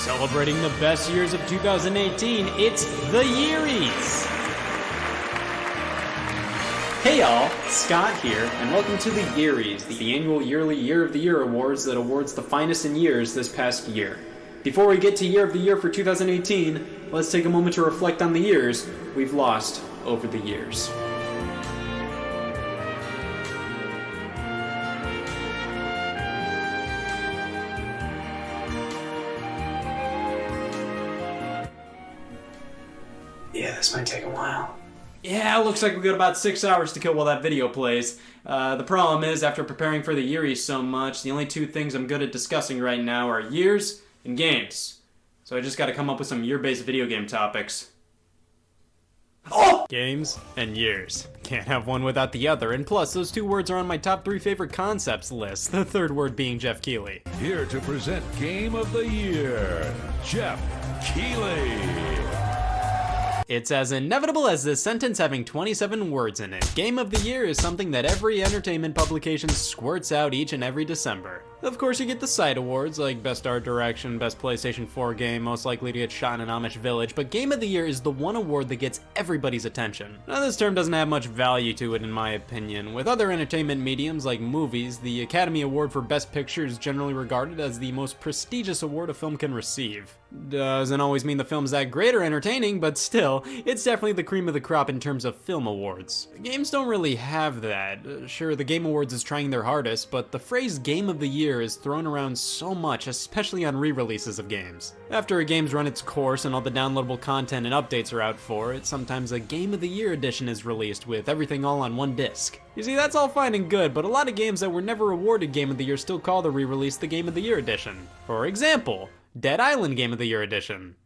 Celebrating the best years of 2018, it's the Yearies! Hey y'all, Scott here, and welcome to the Yearies, the annual yearly Year of the Year awards that awards the finest in years this past year. Before we get to Year of the Year for 2018, let's take a moment to reflect on the years we've lost over the years. Yeah, this might take a while. Yeah, looks like we got about 6 hours to kill while that video plays. The problem is, after preparing for the Yearies so much, the only two things I'm good at discussing right now are years and games. So I just gotta come up with some year-based video game topics. Oh! Games and years. Can't have one without the other, and plus those two words are on my top 3 favorite concepts list, the third word being Jeff Keighley. Here to present Game of the Year, Jeff Keighley. It's as inevitable as this sentence having 27 words in it. Game of the Year is something that every entertainment publication squirts out each and every December. Of course, you get the side awards, like Best Art Direction, Best PlayStation 4 Game, most likely to get shot in an Amish village, but Game of the Year is the one award that gets everybody's attention. Now, this term doesn't have much value to it in my opinion. With other entertainment mediums like movies, the Academy Award for Best Picture is generally regarded as the most prestigious award a film can receive. Doesn't always mean the film's that great or entertaining, but still, it's definitely the cream of the crop in terms of film awards. Games don't really have that. Sure, the Game Awards is trying their hardest, but the phrase Game of the Year is thrown around so much, especially on re-releases of games. After a game's run its course and all the downloadable content and updates are out for it, sometimes a Game of the Year edition is released with everything all on one disc. You see, that's all fine and good, but a lot of games that were never awarded Game of the Year still call the re-release the Game of the Year edition. For example, Dead Island Game of the Year edition.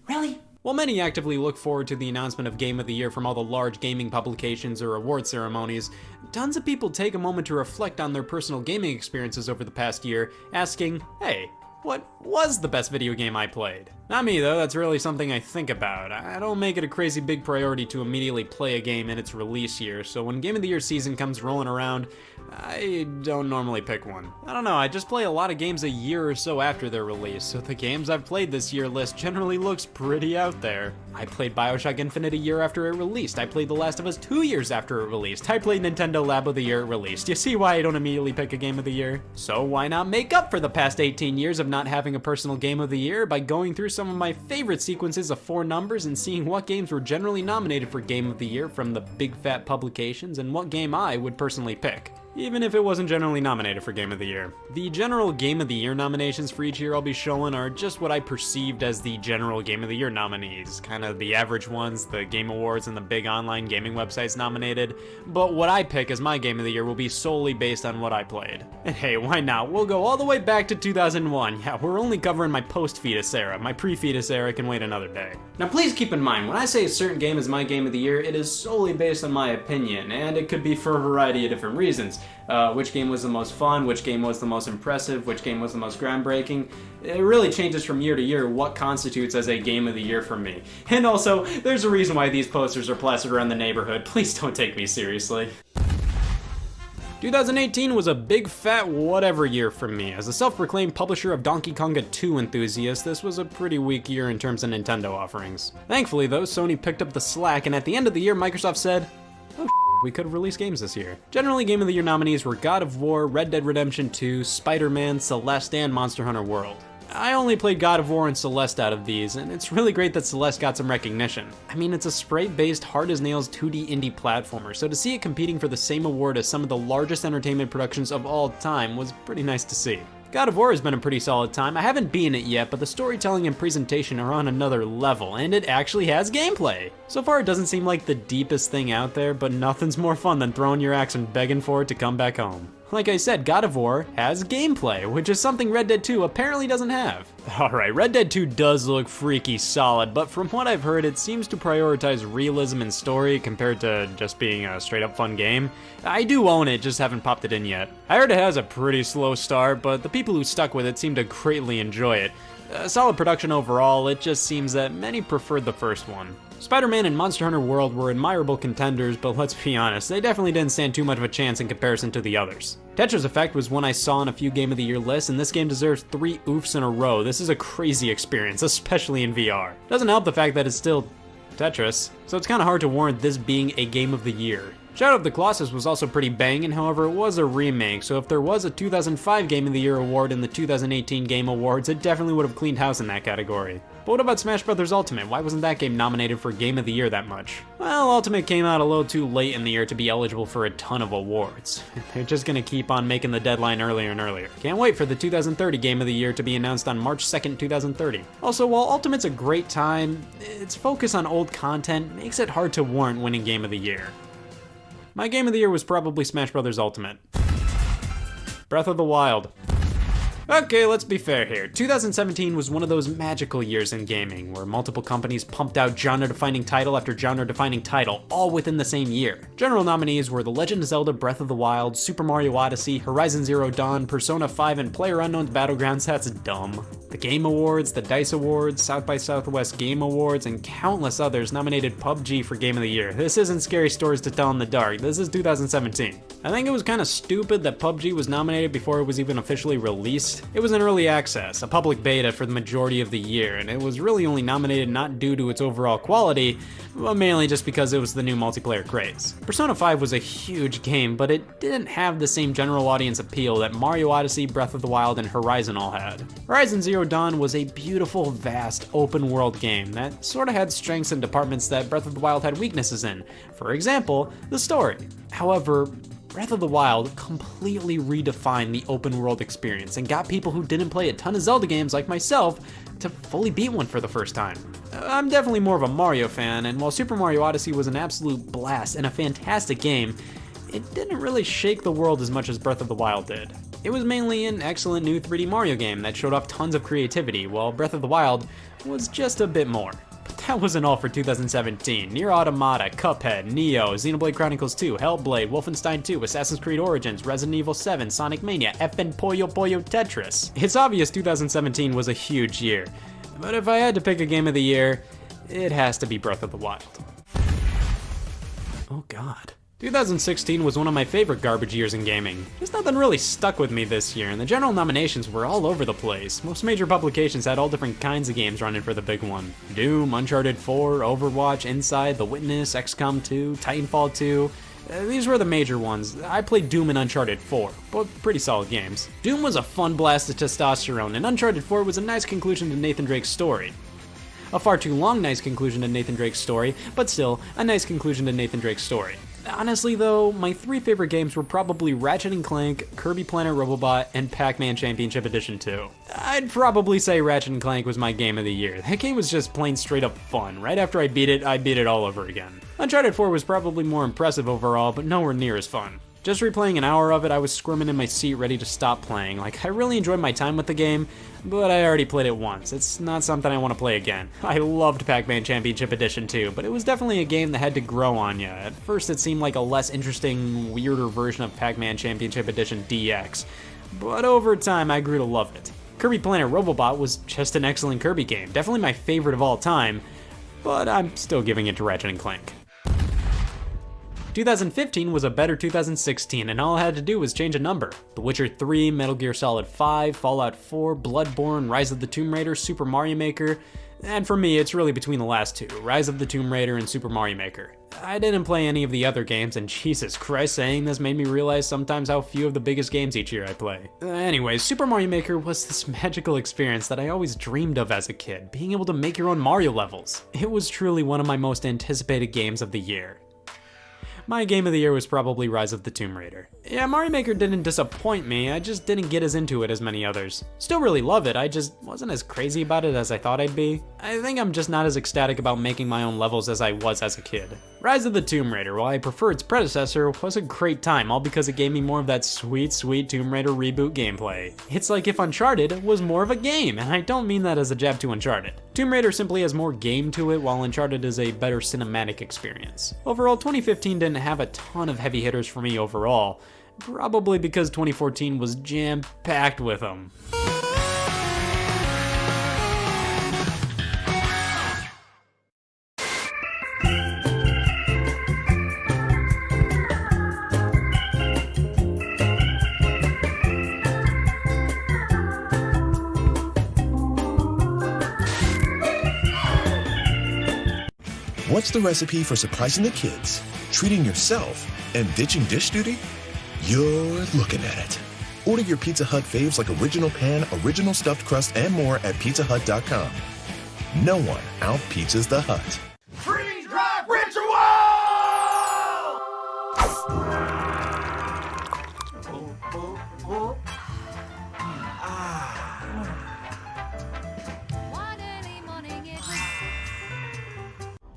Really? While many actively look forward to the announcement of Game of the Year from all the large gaming publications or award ceremonies, tons of people take a moment to reflect on their personal gaming experiences over the past year, asking, hey, what was the best video game I played? Not me though, that's really something I think about. I don't make it a crazy big priority to immediately play a game in its release year, so when Game of the Year season comes rolling around, I don't normally pick one. I don't know, I just play a lot of games a year or so after their release, so the games I've played this year list generally looks pretty out there. I played BioShock Infinite a year after it released. I played The Last of Us 2 years after it released. I played Nintendo Lab of the Year it released. You see why I don't immediately pick a Game of the Year? So why not make up for the past 18 years of not having a personal Game of the Year by going through some of my favorite sequences of 4 numbers and seeing what games were generally nominated for Game of the Year from the big fat publications and what game I would personally pick, even if it wasn't generally nominated for Game of the Year. The general Game of the Year nominations for each year I'll be showing are just what I perceived as the general Game of the Year nominees, kind of the average ones the Game Awards and the big online gaming websites nominated, but what I pick as my Game of the Year will be solely based on what I played. And hey, why not? We'll go all the way back to 2001. Yeah, we're only covering my post-fetus era. My pre-fetus era can wait another day. Now please keep in mind, when I say a certain game is my Game of the Year, it is solely based on my opinion, and it could be for a variety of different reasons. Which game was the most fun, which game was the most impressive, which game was the most groundbreaking. It really changes from year to year what constitutes as a Game of the Year for me. And also, there's a reason why these posters are plastered around the neighborhood. Please don't take me seriously. 2018 was a big fat whatever year for me. As a self-proclaimed publisher of Donkey Konga 2 enthusiast, this was a pretty weak year in terms of Nintendo offerings. Thankfully though, Sony picked up the slack, and at the end of the year Microsoft said, oh we could have released games this year. Generally, Game of the Year nominees were God of War, Red Dead Redemption 2, Spider-Man, Celeste, and Monster Hunter World. I only played God of War and Celeste out of these, and it's really great that Celeste got some recognition. I mean, it's a sprite-based, hard-as-nails 2D indie platformer, so to see it competing for the same award as some of the largest entertainment productions of all time was pretty nice to see. God of War has been a pretty solid time. I haven't beaten it yet, but the storytelling and presentation are on another level, and it actually has gameplay. So far it doesn't seem like the deepest thing out there, but nothing's more fun than throwing your axe and begging for it to come back home. Like I said, God of War has gameplay, which is something Red Dead 2 apparently doesn't have. Alright, Red Dead 2 does look freaky solid, but from what I've heard, it seems to prioritize realism and story compared to just being a straight up fun game. I do own it, just haven't popped it in yet. I heard it has a pretty slow start, but the people who stuck with it seem to greatly enjoy it. Solid production overall, it just seems that many preferred the first one. Spider-Man and Monster Hunter World were admirable contenders, but let's be honest, they definitely didn't stand too much of a chance in comparison to the others. Tetris Effect was one I saw on a few Game of the Year lists, and this game deserves 3 oofs in a row. This is a crazy experience, especially in VR. Doesn't help the fact that it's still Tetris, so it's kinda hard to warrant this being a Game of the Year. Shadow of the Colossus was also pretty banging, however it was a remake, so if there was a 2005 Game of the Year award in the 2018 Game Awards, it definitely would have cleaned house in that category. But what about Smash Bros. Ultimate? Why wasn't that game nominated for Game of the Year that much? Well, Ultimate came out a little too late in the year to be eligible for a ton of awards. They're just gonna keep on making the deadline earlier and earlier. Can't wait for the 2030 Game of the Year to be announced on March 2nd, 2030. Also, while Ultimate's a great time, its focus on old content makes it hard to warrant winning Game of the Year. My Game of the Year was probably Smash Bros. Ultimate. Breath of the Wild. Okay, let's be fair here. 2017 was one of those magical years in gaming, where multiple companies pumped out genre-defining title after genre-defining title, all within the same year. General nominees were The Legend of Zelda Breath of the Wild, Super Mario Odyssey, Horizon Zero Dawn, Persona 5, and PlayerUnknown's Battlegrounds. That's dumb. The Game Awards, the DICE Awards, South by Southwest Game Awards, and countless others nominated PUBG for Game of the Year. This isn't scary stories to tell in the dark, this is 2017. I think it was kinda stupid that PUBG was nominated before it was even officially released. It was in early access, a public beta for the majority of the year, and it was really only nominated not due to its overall quality, but mainly just because it was the new multiplayer craze. Persona 5 was a huge game, but it didn't have the same general audience appeal that Mario Odyssey, Breath of the Wild, and Horizon all had. Horizon Zero Dawn was a beautiful, vast, open world game that sorta had strengths and departments that Breath of the Wild had weaknesses in. For example, the story. However, Breath of the Wild completely redefined the open world experience and got people who didn't play a ton of Zelda games like myself to fully beat one for the first time. I'm definitely more of a Mario fan, and while Super Mario Odyssey was an absolute blast and a fantastic game, it didn't really shake the world as much as Breath of the Wild did. It was mainly an excellent new 3D Mario game that showed off tons of creativity, while Breath of the Wild was just a bit more. But that wasn't all for 2017. Nier Automata, Cuphead, Neo, Xenoblade Chronicles 2, Hellblade, Wolfenstein 2, Assassin's Creed Origins, Resident Evil 7, Sonic Mania, FN Puyo Puyo Tetris. It's obvious 2017 was a huge year, but if I had to pick a Game of the Year, it has to be Breath of the Wild. Oh god. 2016 was one of my favorite garbage years in gaming. Just nothing really stuck with me this year, and the general nominations were all over the place. Most major publications had all different kinds of games running for the big one. Doom, Uncharted 4, Overwatch, Inside, The Witness, XCOM 2, Titanfall 2. These were the major ones. I played Doom and Uncharted 4, both pretty solid games. Doom was a fun blast of testosterone, and Uncharted 4 was a nice conclusion to Nathan Drake's story. A far too long nice conclusion to Nathan Drake's story, but still, a nice conclusion to Nathan Drake's story. Honestly though, my 3 favorite games were probably Ratchet & Clank, Kirby Planet Robobot, and Pac-Man Championship Edition 2. I'd probably say Ratchet & Clank was my Game of the Year. That game was just plain straight up fun. Right after I beat it all over again. Uncharted 4 was probably more impressive overall, but nowhere near as fun. Just replaying an hour of it, I was squirming in my seat ready to stop playing. Like, I really enjoyed my time with the game, but I already played it once. It's not something I want to play again. I loved Pac-Man Championship Edition 2, but it was definitely a game that had to grow on ya. At first it seemed like a less interesting, weirder version of Pac-Man Championship Edition DX, but over time I grew to love it. Kirby Planet Robobot was just an excellent Kirby game, definitely my favorite of all time, but I'm still giving it to Ratchet & Clank. 2015 was a better 2016, and all I had to do was change a number. The Witcher 3, Metal Gear Solid 5, Fallout 4, Bloodborne, Rise of the Tomb Raider, Super Mario Maker, and for me it's really between the last two, Rise of the Tomb Raider and Super Mario Maker. I didn't play any of the other games, and Jesus Christ, saying this made me realize sometimes how few of the biggest games each year I play. Anyways, Super Mario Maker was this magical experience that I always dreamed of as a kid, being able to make your own Mario levels. It was truly one of my most anticipated games of the year. My Game of the Year was probably Rise of the Tomb Raider. Yeah, Mario Maker didn't disappoint me, I just didn't get as into it as many others. Still really love it, I just wasn't as crazy about it as I thought I'd be. I think I'm just not as ecstatic about making my own levels as I was as a kid. Rise of the Tomb Raider, while I prefer its predecessor, was a great time, all because it gave me more of that sweet, sweet Tomb Raider reboot gameplay. It's like if Uncharted was more of a game, and I don't mean that as a jab to Uncharted. Tomb Raider simply has more game to it, while Uncharted is a better cinematic experience. Overall, 2015 didn't have a ton of heavy hitters for me overall, probably because 2014 was jam-packed with them. What's the recipe for surprising the kids, treating yourself, and ditching dish duty? You're looking at it. Order your Pizza Hut faves like Original Pan, Original Stuffed Crust, and more at pizzahut.com. No one out-pizzas the Hut. Freeze Drive Ritual!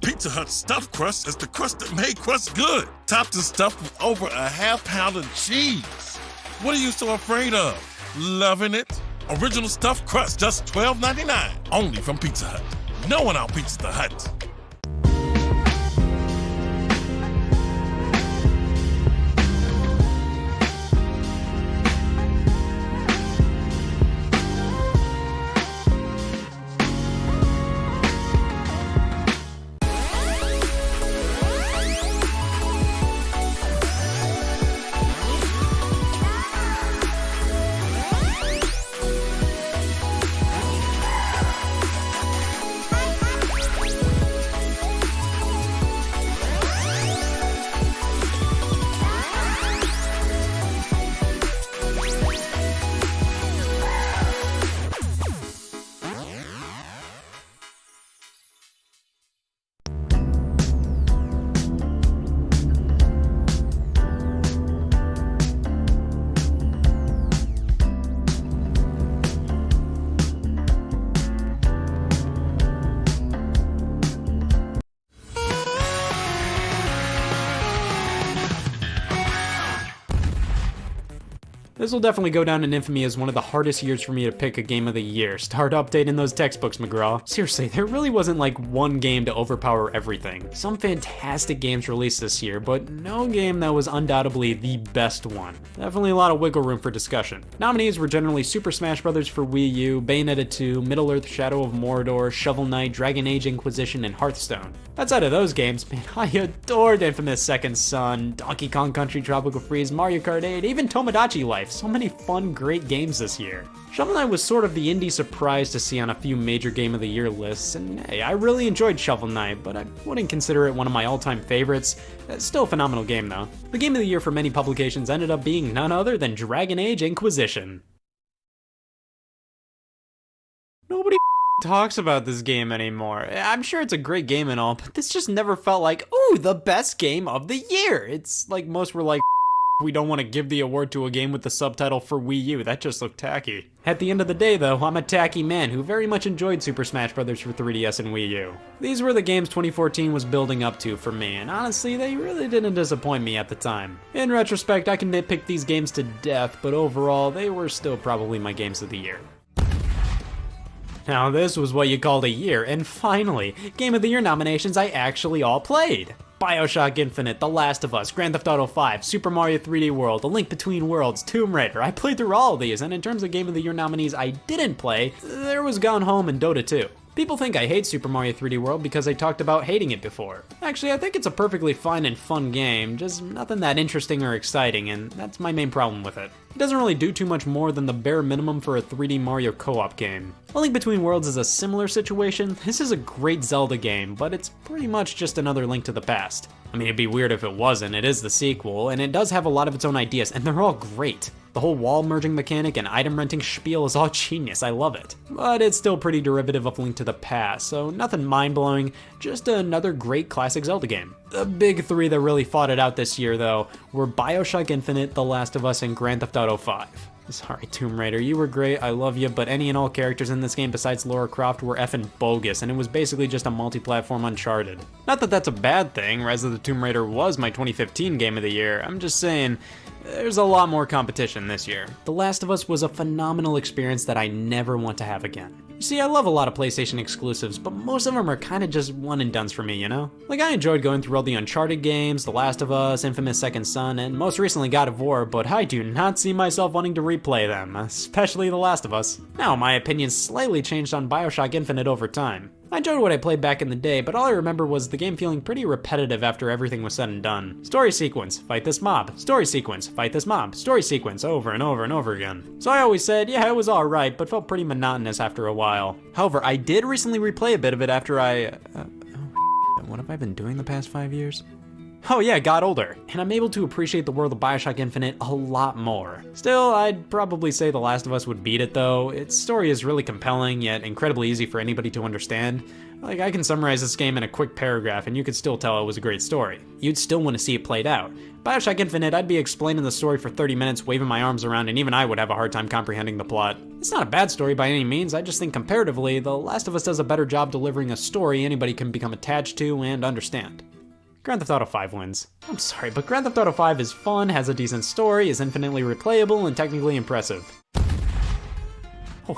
Pizza Hut stuffed crust is the crust that made crust good. Topped and stuffed with over a half-pound of cheese. What are you so afraid of? Loving it? Original stuffed crust, just $12.99. Only from Pizza Hut. No one out-pizzas the Hut. This will definitely go down in infamy as one of the hardest years for me to pick a game of the year. Start updating those textbooks, McGraw. Seriously, there really wasn't like one game to overpower everything. Some fantastic games released this year, but no game that was undoubtedly the best one. Definitely a lot of wiggle room for discussion. Nominees were generally Super Smash Bros. For Wii U, Bayonetta 2, Middle-earth Shadow of Mordor, Shovel Knight, Dragon Age Inquisition, and Hearthstone. Outside of those games, man, I adored Infamous Second Son, Donkey Kong Country Tropical Freeze, Mario Kart 8, even Tomodachi Life. So many fun, great games this year. Shovel Knight was sort of the indie surprise to see on a few major Game of the Year lists, and hey, I really enjoyed Shovel Knight, but I wouldn't consider it one of my all-time favorites. It's still a phenomenal game though. The Game of the Year for many publications ended up being none other than Dragon Age Inquisition. Nobody talks about this game anymore. I'm sure it's a great game and all, but this just never felt like, ooh, the best game of the year. It's like most were like, we don't want to give the award to a game with the subtitle for Wii U, that just looked tacky. At the end of the day though, I'm a tacky man who very much enjoyed Super Smash Bros. For 3DS and Wii U. These were the games 2014 was building up to for me, and honestly, they really didn't disappoint me at the time. In retrospect, I can nitpick these games to death, but overall, they were still probably my games of the year. Now this was what you called a year, and finally, Game of the Year nominations I actually all played. BioShock Infinite, The Last of Us, Grand Theft Auto 5, Super Mario 3D World, A Link Between Worlds, Tomb Raider. I played through all of these, and in terms of Game of the Year nominees I didn't play, there was Gone Home and Dota 2. People think I hate Super Mario 3D World because I talked about hating it before. Actually, I think it's a perfectly fine and fun game, just nothing that interesting or exciting, and that's my main problem with it. It doesn't really do too much more than the bare minimum for a 3D Mario co-op game. A Link Between Worlds is a similar situation. This is a great Zelda game, but it's pretty much just another Link to the Past. I mean, it'd be weird if it wasn't. It is the sequel, and it does have a lot of its own ideas, and they're all great. The whole wall merging mechanic and item renting spiel is all genius, I love it. But it's still pretty derivative of Link to the Past, so nothing mind-blowing, just another great classic Zelda game. The big three that really fought it out this year, though, were BioShock Infinite, The Last of Us, and Grand Theft Auto 5. Sorry, Tomb Raider, you were great, I love you, but any and all characters in this game besides Lara Croft were effing bogus, and it was basically just a multi-platform Uncharted. Not that that's a bad thing, Rise of the Tomb Raider was my 2015 Game of the Year, I'm just saying, there's a lot more competition this year. The Last of Us was a phenomenal experience that I never want to have again. You see, I love a lot of PlayStation exclusives, but most of them are kinda just one and dones for me, you know? Like, I enjoyed going through all the Uncharted games, The Last of Us, Infamous Second Son, and most recently God of War, but I do not see myself wanting to replay them, especially The Last of Us. Now, my opinion's slightly changed on BioShock Infinite over time. I enjoyed what I played back in the day, but all I remember was the game feeling pretty repetitive after everything was said and done. Story sequence, fight this mob. Story sequence, fight this mob. Story sequence, over and over and over again. So I always said, yeah, it was alright, but felt pretty monotonous after a while. However, I did recently replay a bit of it after I... what have I been doing the past 5 years? Oh yeah, got older, and I'm able to appreciate the world of Bioshock Infinite a lot more. Still, I'd probably say The Last of Us would beat it though. Its story is really compelling, yet incredibly easy for anybody to understand. Like, I can summarize this game in a quick paragraph and you could still tell it was a great story. You'd still want to see it played out. Bioshock Infinite, I'd be explaining the story for 30 minutes, waving my arms around, and even I would have a hard time comprehending the plot. It's not a bad story by any means, I just think comparatively, The Last of Us does a better job delivering a story anybody can become attached to and understand. Grand Theft Auto 5 wins. I'm sorry, but Grand Theft Auto 5 is fun, has a decent story, is infinitely replayable, and technically impressive. Oh,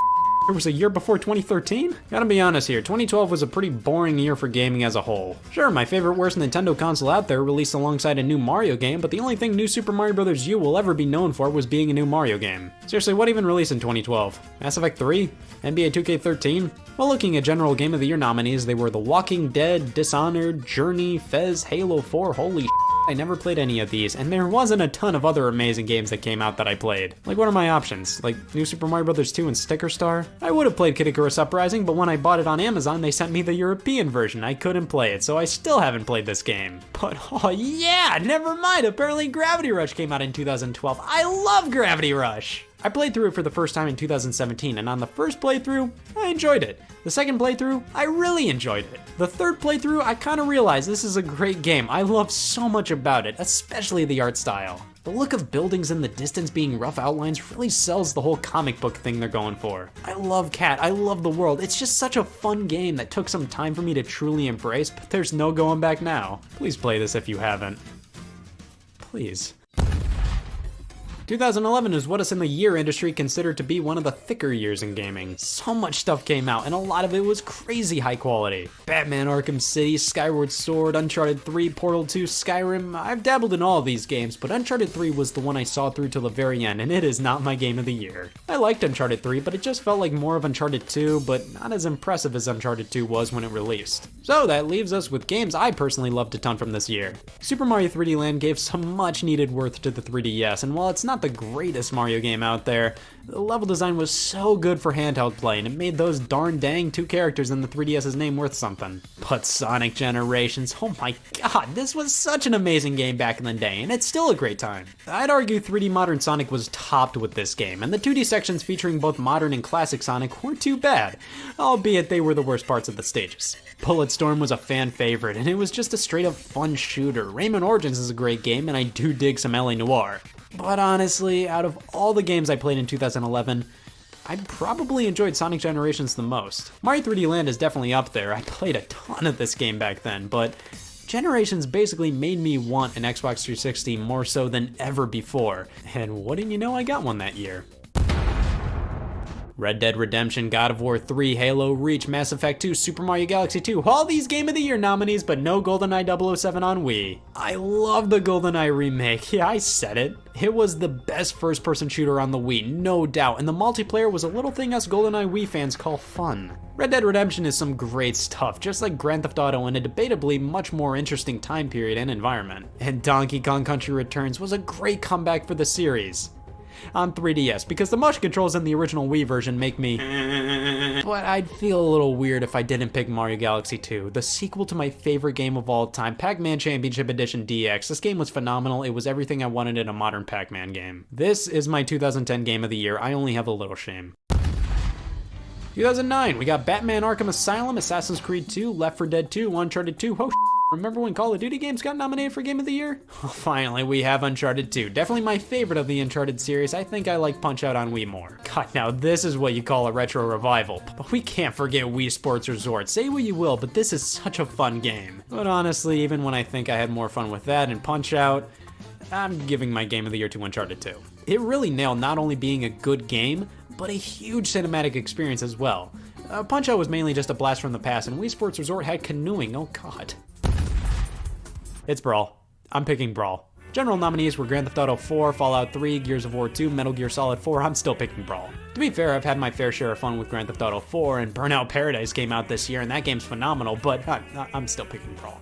there was a year before 2013? Gotta be honest here, 2012 was a pretty boring year for gaming as a whole. Sure, my favorite worst Nintendo console out there released alongside a new Mario game, but the only thing New Super Mario Bros. U will ever be known for was being a new Mario game. Seriously, what even released in 2012? Mass Effect 3? NBA 2K13? While looking at general Game of the Year nominees, they were The Walking Dead, Dishonored, Journey, Fez, Halo 4, holy shit, I never played any of these, and there wasn't a ton of other amazing games that came out that I played. Like, what are my options? Like, New Super Mario Bros. 2 and Sticker Star? I would have played Kid Icarus Uprising, but when I bought it on Amazon, they sent me the European version. I couldn't play it, so I still haven't played this game. But, oh yeah, never mind, apparently Gravity Rush came out in 2012. I love Gravity Rush! I played through it for the first time in 2017, and on the first playthrough, I enjoyed it. The second playthrough, I really enjoyed it. The third playthrough, I kind of realized this is a great game. I love so much about it, especially the art style. The look of buildings in the distance being rough outlines really sells the whole comic book thing they're going for. I love Cat, I love the world. It's just such a fun game that took some time for me to truly embrace, but there's no going back now. Please play this if you haven't. Please. 2011 is what us in the year industry consider to be one of the thicker years in gaming. So much stuff came out, and a lot of it was crazy high quality. Batman Arkham City, Skyward Sword, Uncharted 3, Portal 2, Skyrim. I've dabbled in all of these games, but Uncharted 3 was the one I saw through till the very end, and it is not my game of the year. I liked Uncharted 3, but it just felt like more of Uncharted 2, but not as impressive as Uncharted 2 was when it released. So that leaves us with games I personally loved a ton from this year. Super Mario 3D Land gave some much needed worth to the 3DS, and while it's not the greatest Mario game out there, the level design was so good for handheld play, and it made those darn dang 2 characters in the 3DS's name worth something. But Sonic Generations, oh my god, this was such an amazing game back in the day, and it's still a great time. I'd argue 3D Modern Sonic was topped with this game, and the 2D sections featuring both modern and classic Sonic weren't too bad, albeit they were the worst parts of the stages. Bulletstorm was a fan favorite, and it was just a straight up fun shooter. Rayman Origins is a great game, and I do dig some LA Noire. But honestly, out of all the games I played in 2011, I probably enjoyed Sonic Generations the most. Mario 3D Land is definitely up there. I played a ton of this game back then, but Generations basically made me want an Xbox 360 more so than ever before. And wouldn't you know, I got one that year. Red Dead Redemption, God of War 3, Halo Reach, Mass Effect 2, Super Mario Galaxy 2, all these Game of the Year nominees, but no GoldenEye 007 on Wii. I love the GoldenEye remake, yeah, I said it. It was the best first-person shooter on the Wii, no doubt, and the multiplayer was a little thing us GoldenEye Wii fans call fun. Red Dead Redemption is some great stuff, just like Grand Theft Auto in a debatably much more interesting time period and environment. And Donkey Kong Country Returns was a great comeback for the series. On 3DS, because the motion controls in the original Wii version make me but I'd feel a little weird if I didn't pick Mario Galaxy 2, the sequel to my favorite game of all time, Pac-Man Championship Edition DX. This game was phenomenal, it was everything I wanted in a modern Pac-Man game. This is my 2010 Game of the Year, I only have a little shame. 2009, we got Batman Arkham Asylum, Assassin's Creed 2, Left 4 Dead 2, Uncharted 2, remember when Call of Duty games got nominated for Game of the Year? Well, finally, we have Uncharted 2. Definitely my favorite of the Uncharted series. I think I like Punch-Out on Wii more. God, now this is what you call a retro revival. But we can't forget Wii Sports Resort. Say what you will, but this is such a fun game. But honestly, even when I think I had more fun with that and Punch-Out, I'm giving my Game of the Year to Uncharted 2. It really nailed not only being a good game, but a huge cinematic experience as well. Punch-Out was mainly just a blast from the past, and Wii Sports Resort had canoeing, oh god. It's Brawl. I'm picking Brawl. General nominees were Grand Theft Auto 4, Fallout 3, Gears of War 2, Metal Gear Solid 4, I'm still picking Brawl. To be fair, I've had my fair share of fun with Grand Theft Auto 4, and Burnout Paradise came out this year, and that game's phenomenal, but I'm still picking Brawl.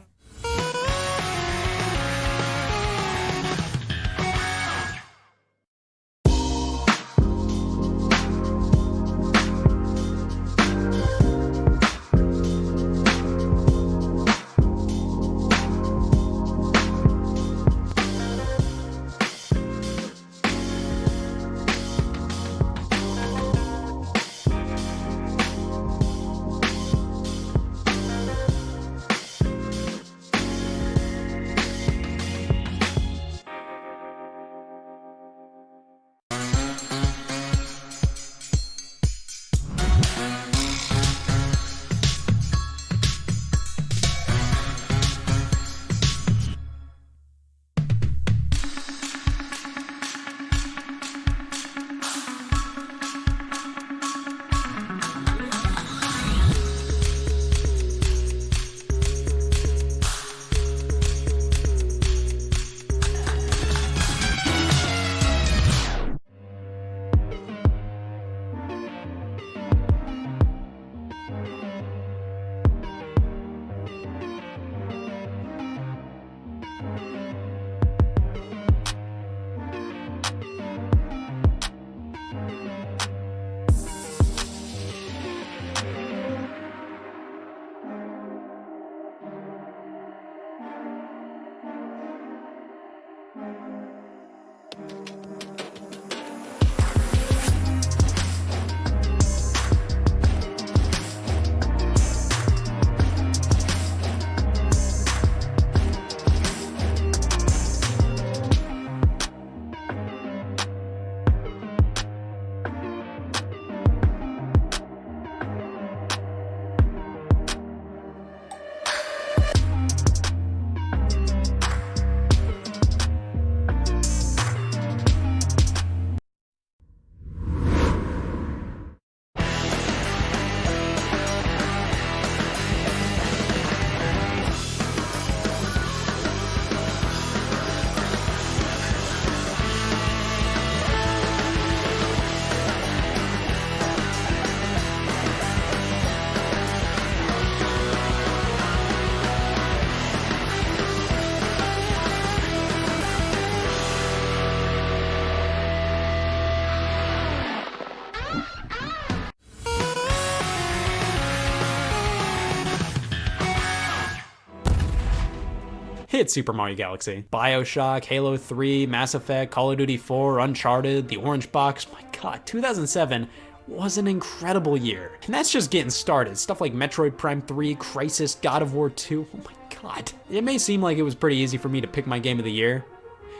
It's Super Mario Galaxy. BioShock, Halo 3, Mass Effect, Call of Duty 4, Uncharted, the Orange Box. My god, 2007 was an incredible year. And that's just getting started. Stuff like Metroid Prime 3, Crysis, God of War 2. Oh my god. It may seem like it was pretty easy for me to pick my game of the year,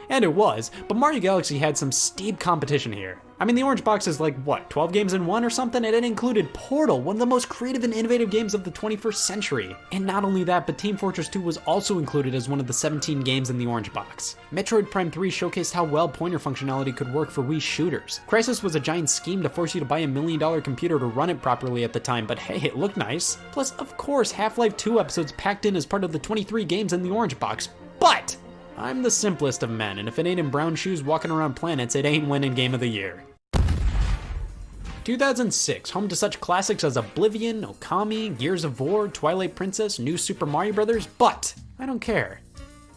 and it was, but Mario Galaxy had some steep competition here. I mean, the Orange Box is like, what, 12 games in one or something? And it included Portal, one of the most creative and innovative games of the 21st century. And not only that, but Team Fortress 2 was also included as one of the 17 games in the Orange Box. Metroid Prime 3 showcased how well pointer functionality could work for Wii shooters. Crysis was a giant scheme to force you to buy a $1 million computer to run it properly at the time, but hey, it looked nice. Plus, of course, Half-Life 2 episodes packed in as part of the 23 games in the Orange Box. But I'm the simplest of men, and if it ain't in brown shoes walking around planets, it ain't winning Game of the Year. 2006, home to such classics as Oblivion, Okami, Gears of War, Twilight Princess, New Super Mario Bros., but I don't care,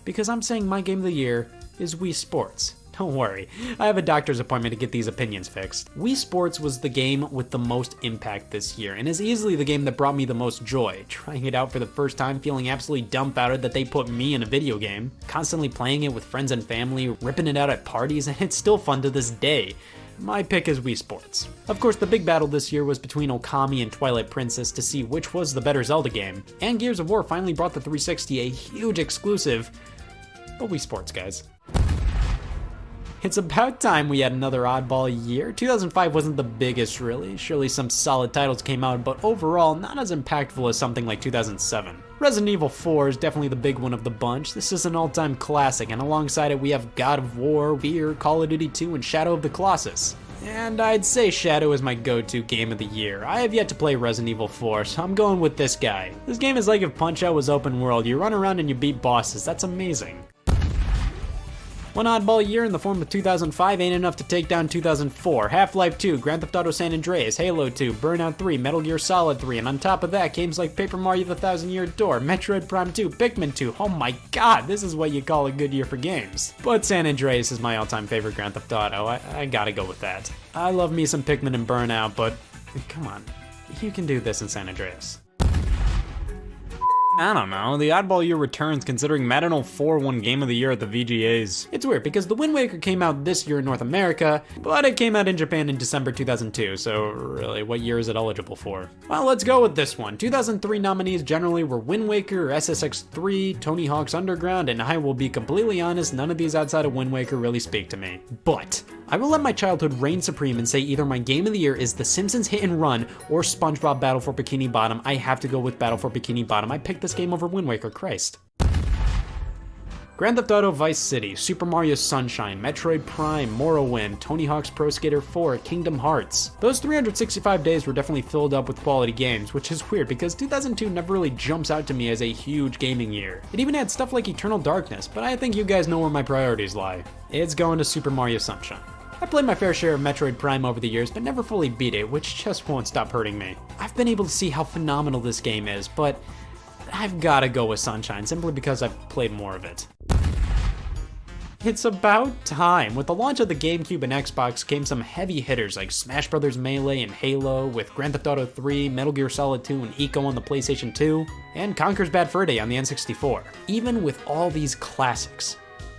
because I'm saying my game of the year is Wii Sports. Don't worry, I have a doctor's appointment to get these opinions fixed. Wii Sports was the game with the most impact this year, and is easily the game that brought me the most joy. Trying it out for the first time, feeling absolutely dumbfounded that they put me in a video game, constantly playing it with friends and family, ripping it out at parties, and it's still fun to this day. My pick is Wii Sports. Of course, the big battle this year was between Okami and Twilight Princess to see which was the better Zelda game, and Gears of War finally brought the 360 a huge exclusive, but Wii Sports, guys. It's about time we had another oddball year. 2005 wasn't the biggest, really. Surely some solid titles came out, but overall, not as impactful as something like 2007. Resident Evil 4 is definitely the big one of the bunch. This is an all-time classic, and alongside it we have God of War, Fear, Call of Duty 2, and Shadow of the Colossus. And I'd say Shadow is my go-to game of the year. I have yet to play Resident Evil 4, so I'm going with this guy. This game is like if Punch-Out was open world. You run around and you beat bosses. That's amazing. One oddball year in the form of 2005 ain't enough to take down 2004. Half-Life 2, Grand Theft Auto San Andreas, Halo 2, Burnout 3, Metal Gear Solid 3, and on top of that, games like Paper Mario the Thousand Year Door, Metroid Prime 2, Pikmin 2. Oh my god, this is what you call a good year for games. But San Andreas is my all-time favorite Grand Theft Auto. I gotta go with that. I love me some Pikmin and Burnout, but come on, you can do this in San Andreas. I don't know, the oddball year returns considering Madden 04 won Game of the Year at the VGAs. It's weird because The Wind Waker came out this year in North America, but it came out in Japan in December 2002, so really, what year is it eligible for? Well, let's go with this one. 2003 nominees generally were Wind Waker, SSX3, Tony Hawk's Underground, and I will be completely honest, none of these outside of Wind Waker really speak to me. But I will let my childhood reign supreme and say either my game of the year is The Simpsons Hit and Run or SpongeBob Battle for Bikini Bottom. I have to go with Battle for Bikini Bottom. I picked this game over Wind Waker, Christ. Grand Theft Auto Vice City, Super Mario Sunshine, Metroid Prime, Morrowind, Tony Hawk's Pro Skater 4, Kingdom Hearts. Those 365 days were definitely filled up with quality games, which is weird because 2002 never really jumps out to me as a huge gaming year. It even had stuff like Eternal Darkness, but I think you guys know where my priorities lie. It's going to Super Mario Sunshine. I played my fair share of Metroid Prime over the years, but never fully beat it, which just won't stop hurting me. I've been able to see how phenomenal this game is, but I've gotta go with Sunshine, simply because I've played more of it. It's about time. With the launch of the GameCube and Xbox came some heavy hitters like Smash Bros. Melee and Halo, with Grand Theft Auto 3, Metal Gear Solid 2, and Ico on the PlayStation 2, and Conker's Bad Fur Day on the N64. Even with all these classics,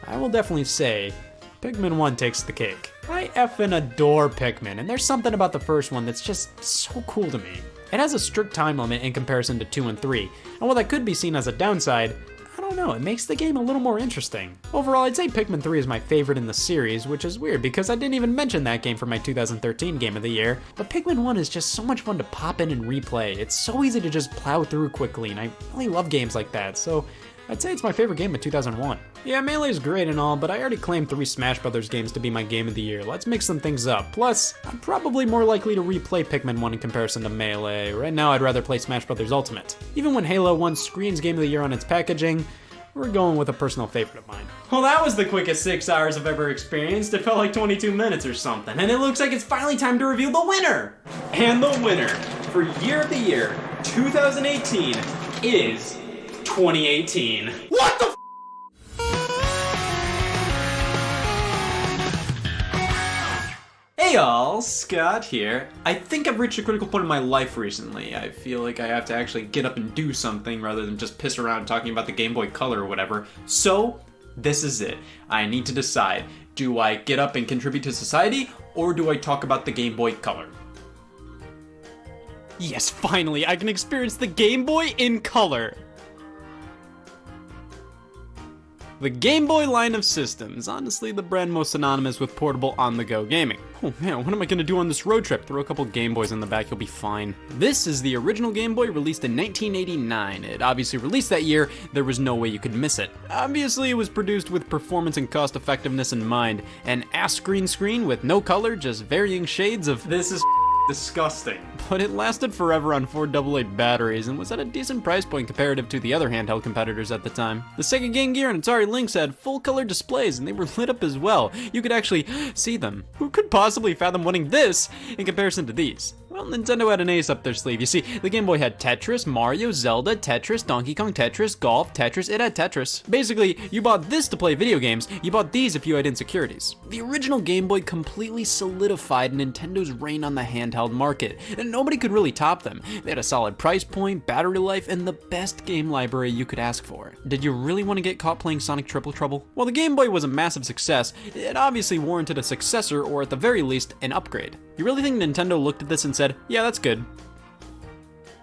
I will definitely say Pikmin 1 takes the cake. I effing adore Pikmin, and there's something about the first one that's just so cool to me. It has a strict time limit in comparison to 2 and 3, and while that could be seen as a downside, I don't know, it makes the game a little more interesting. Overall, I'd say Pikmin 3 is my favorite in the series, which is weird because I didn't even mention that game for my 2013 Game of the Year, but Pikmin 1 is just so much fun to pop in and replay. It's so easy to just plow through quickly, and I really love games like that, so I'd say it's my favorite game of 2001. Yeah, Melee is great and all, but I already claimed 3 Smash Bros. Games to be my Game of the Year. Let's mix some things up. Plus, I'm probably more likely to replay Pikmin 1 in comparison to Melee. Right now, I'd rather play Smash Bros. Ultimate. Even when Halo 1 screams Game of the Year on its packaging, we're going with a personal favorite of mine. Well, that was the quickest 6 hours I've ever experienced. It felt like 22 minutes or something, and it looks like it's finally time to reveal the winner! And the winner for Year of the Year 2018 is 2018. What the f***? Hey y'all, y'all, Scott here. I think I've reached a critical point in my life recently. I feel like I have to actually get up and do something rather than just piss around talking about the Game Boy Color or whatever. So, this is it. I need to decide. Do I get up and contribute to society, or do I talk about the Game Boy Color? Yes, finally, I can experience the Game Boy in color! The Game Boy line of systems, honestly the brand most synonymous with portable on-the-go gaming. Oh man, what am I gonna do on this road trip? Throw a couple Game Boys in the back, you'll be fine. This is the original Game Boy released in 1989. It obviously released that year, there was no way you could miss it. Obviously it was produced with performance and cost effectiveness in mind. An ass-green screen with no color, just varying shades of this is disgusting. But it lasted forever on 4 AA batteries and was at a decent price point comparative to the other handheld competitors at the time. The Sega Game Gear and Atari Lynx had full color displays and they were lit up as well. You could actually see them. Who could possibly fathom winning this in comparison to these? Well, Nintendo had an ace up their sleeve. You see, the Game Boy had Tetris, Mario, Zelda, Tetris, Donkey Kong Tetris, Golf, Tetris, it had Tetris. Basically, you bought this to play video games, you bought these if you had insecurities. The original Game Boy completely solidified Nintendo's reign on the handheld market, and nobody could really top them. They had a solid price point, battery life, and the best game library you could ask for. Did you really want to get caught playing Sonic Triple Trouble? While the Game Boy was a massive success, it obviously warranted a successor, or at the very least, an upgrade. You really think Nintendo looked at this and said, yeah, that's good?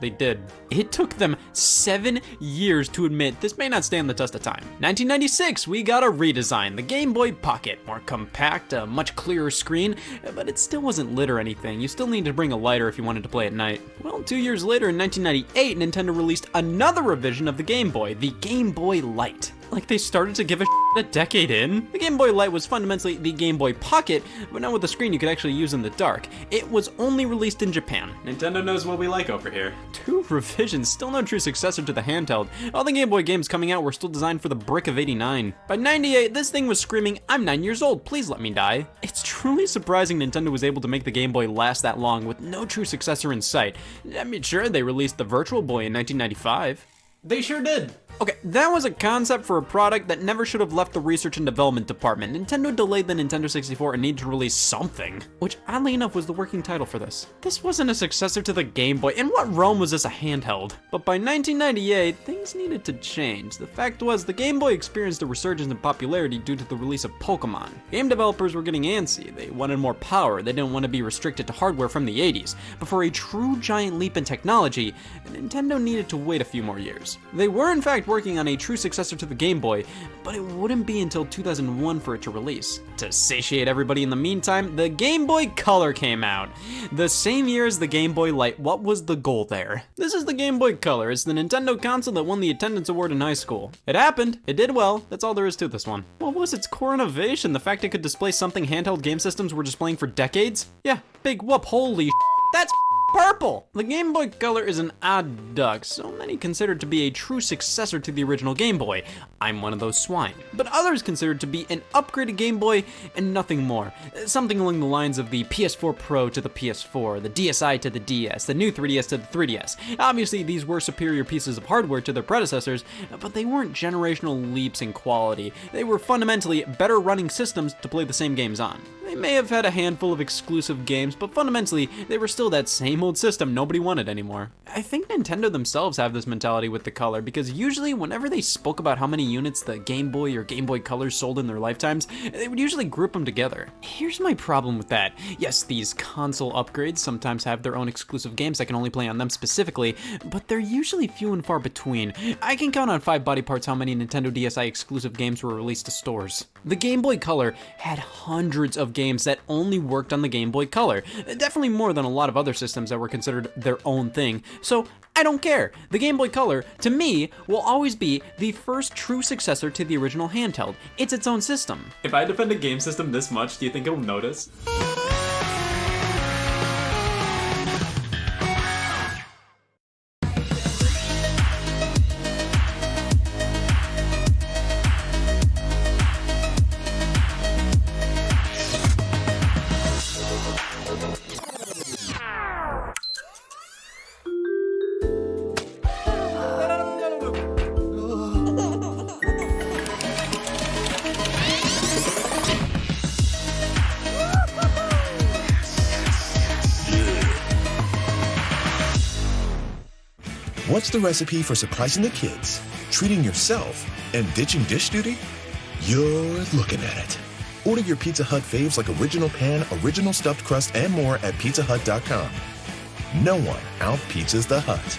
They did. It took them 7 years to admit this may not stand the test of time. 1996, we got a redesign, the Game Boy Pocket. More compact, a much clearer screen, but it still wasn't lit or anything. You still needed to bring a lighter if you wanted to play at night. Well, 2 years later, in 1998, Nintendo released another revision of the Game Boy, the Game Boy Light. Like they started to give a decade in? The Game Boy Light was fundamentally the Game Boy Pocket, but not with a screen you could actually use in the dark. It was only released in Japan. Nintendo knows what we like over here. 2 revisions, still no true successor to the handheld. All the Game Boy games coming out were still designed for the brick of '89. By '98, this thing was screaming, I'm 9 years old, please let me die. It's truly surprising Nintendo was able to make the Game Boy last that long with no true successor in sight. I mean, sure, they released the Virtual Boy in 1995. They sure did. Okay, that was a concept for a product that never should have left the research and development department. Nintendo delayed the Nintendo 64 and needed to release something, which oddly enough was the working title for this. This wasn't a successor to the Game Boy. In what realm was this a handheld? But by 1998, things needed to change. The fact was, the Game Boy experienced a resurgence in popularity due to the release of Pokemon. Game developers were getting antsy. They wanted more power. They didn't want to be restricted to hardware from the 80s. But for a true giant leap in technology, Nintendo needed to wait a few more years. They were in fact working on a true successor to the Game Boy, but it wouldn't be until 2001 for it to release. To satiate everybody in the meantime, the Game Boy Color came out. The same year as the Game Boy Light. What was the goal there? This is the Game Boy Color. It's the Nintendo console that won the attendance award in high school. It happened, it did well, that's all there is to this one. What was its core innovation? The fact it could display something handheld game systems were displaying for decades? Yeah, big whoop, holy that's purple! The Game Boy Color is an odd duck, so many consider it to be a true successor to the original Game Boy. I'm one of those swine. But others consider it to be an upgraded Game Boy and nothing more. Something along the lines of the PS4 Pro to the PS4, the DSi to the DS, the new 3DS to the 3DS. Obviously, these were superior pieces of hardware to their predecessors, but they weren't generational leaps in quality. They were fundamentally better running systems to play the same games on. They may have had a handful of exclusive games, but fundamentally, they were still that same old system nobody wanted anymore. I think Nintendo themselves have this mentality with the Color, because usually whenever they spoke about how many units the Game Boy or Game Boy Color sold in their lifetimes, they would usually group them together. Here's my problem with that. Yes, these console upgrades sometimes have their own exclusive games that can only play on them specifically, but they're usually few and far between. I can count on 5 body parts how many Nintendo DSi exclusive games were released to stores. The Game Boy Color had hundreds of games that only worked on the Game Boy Color. Definitely more than a lot of other systems that were considered their own thing. So I don't care. The Game Boy Color, to me, will always be the first true successor to the original handheld. It's its own system. If I defend a game system this much, do you think it'll notice? What's the recipe for surprising the kids, treating yourself, and ditching dish duty? You're looking at it. Order your Pizza Hut faves like original pan, original stuffed crust, and more at pizzahut.com. No one out-pizzas the Hut.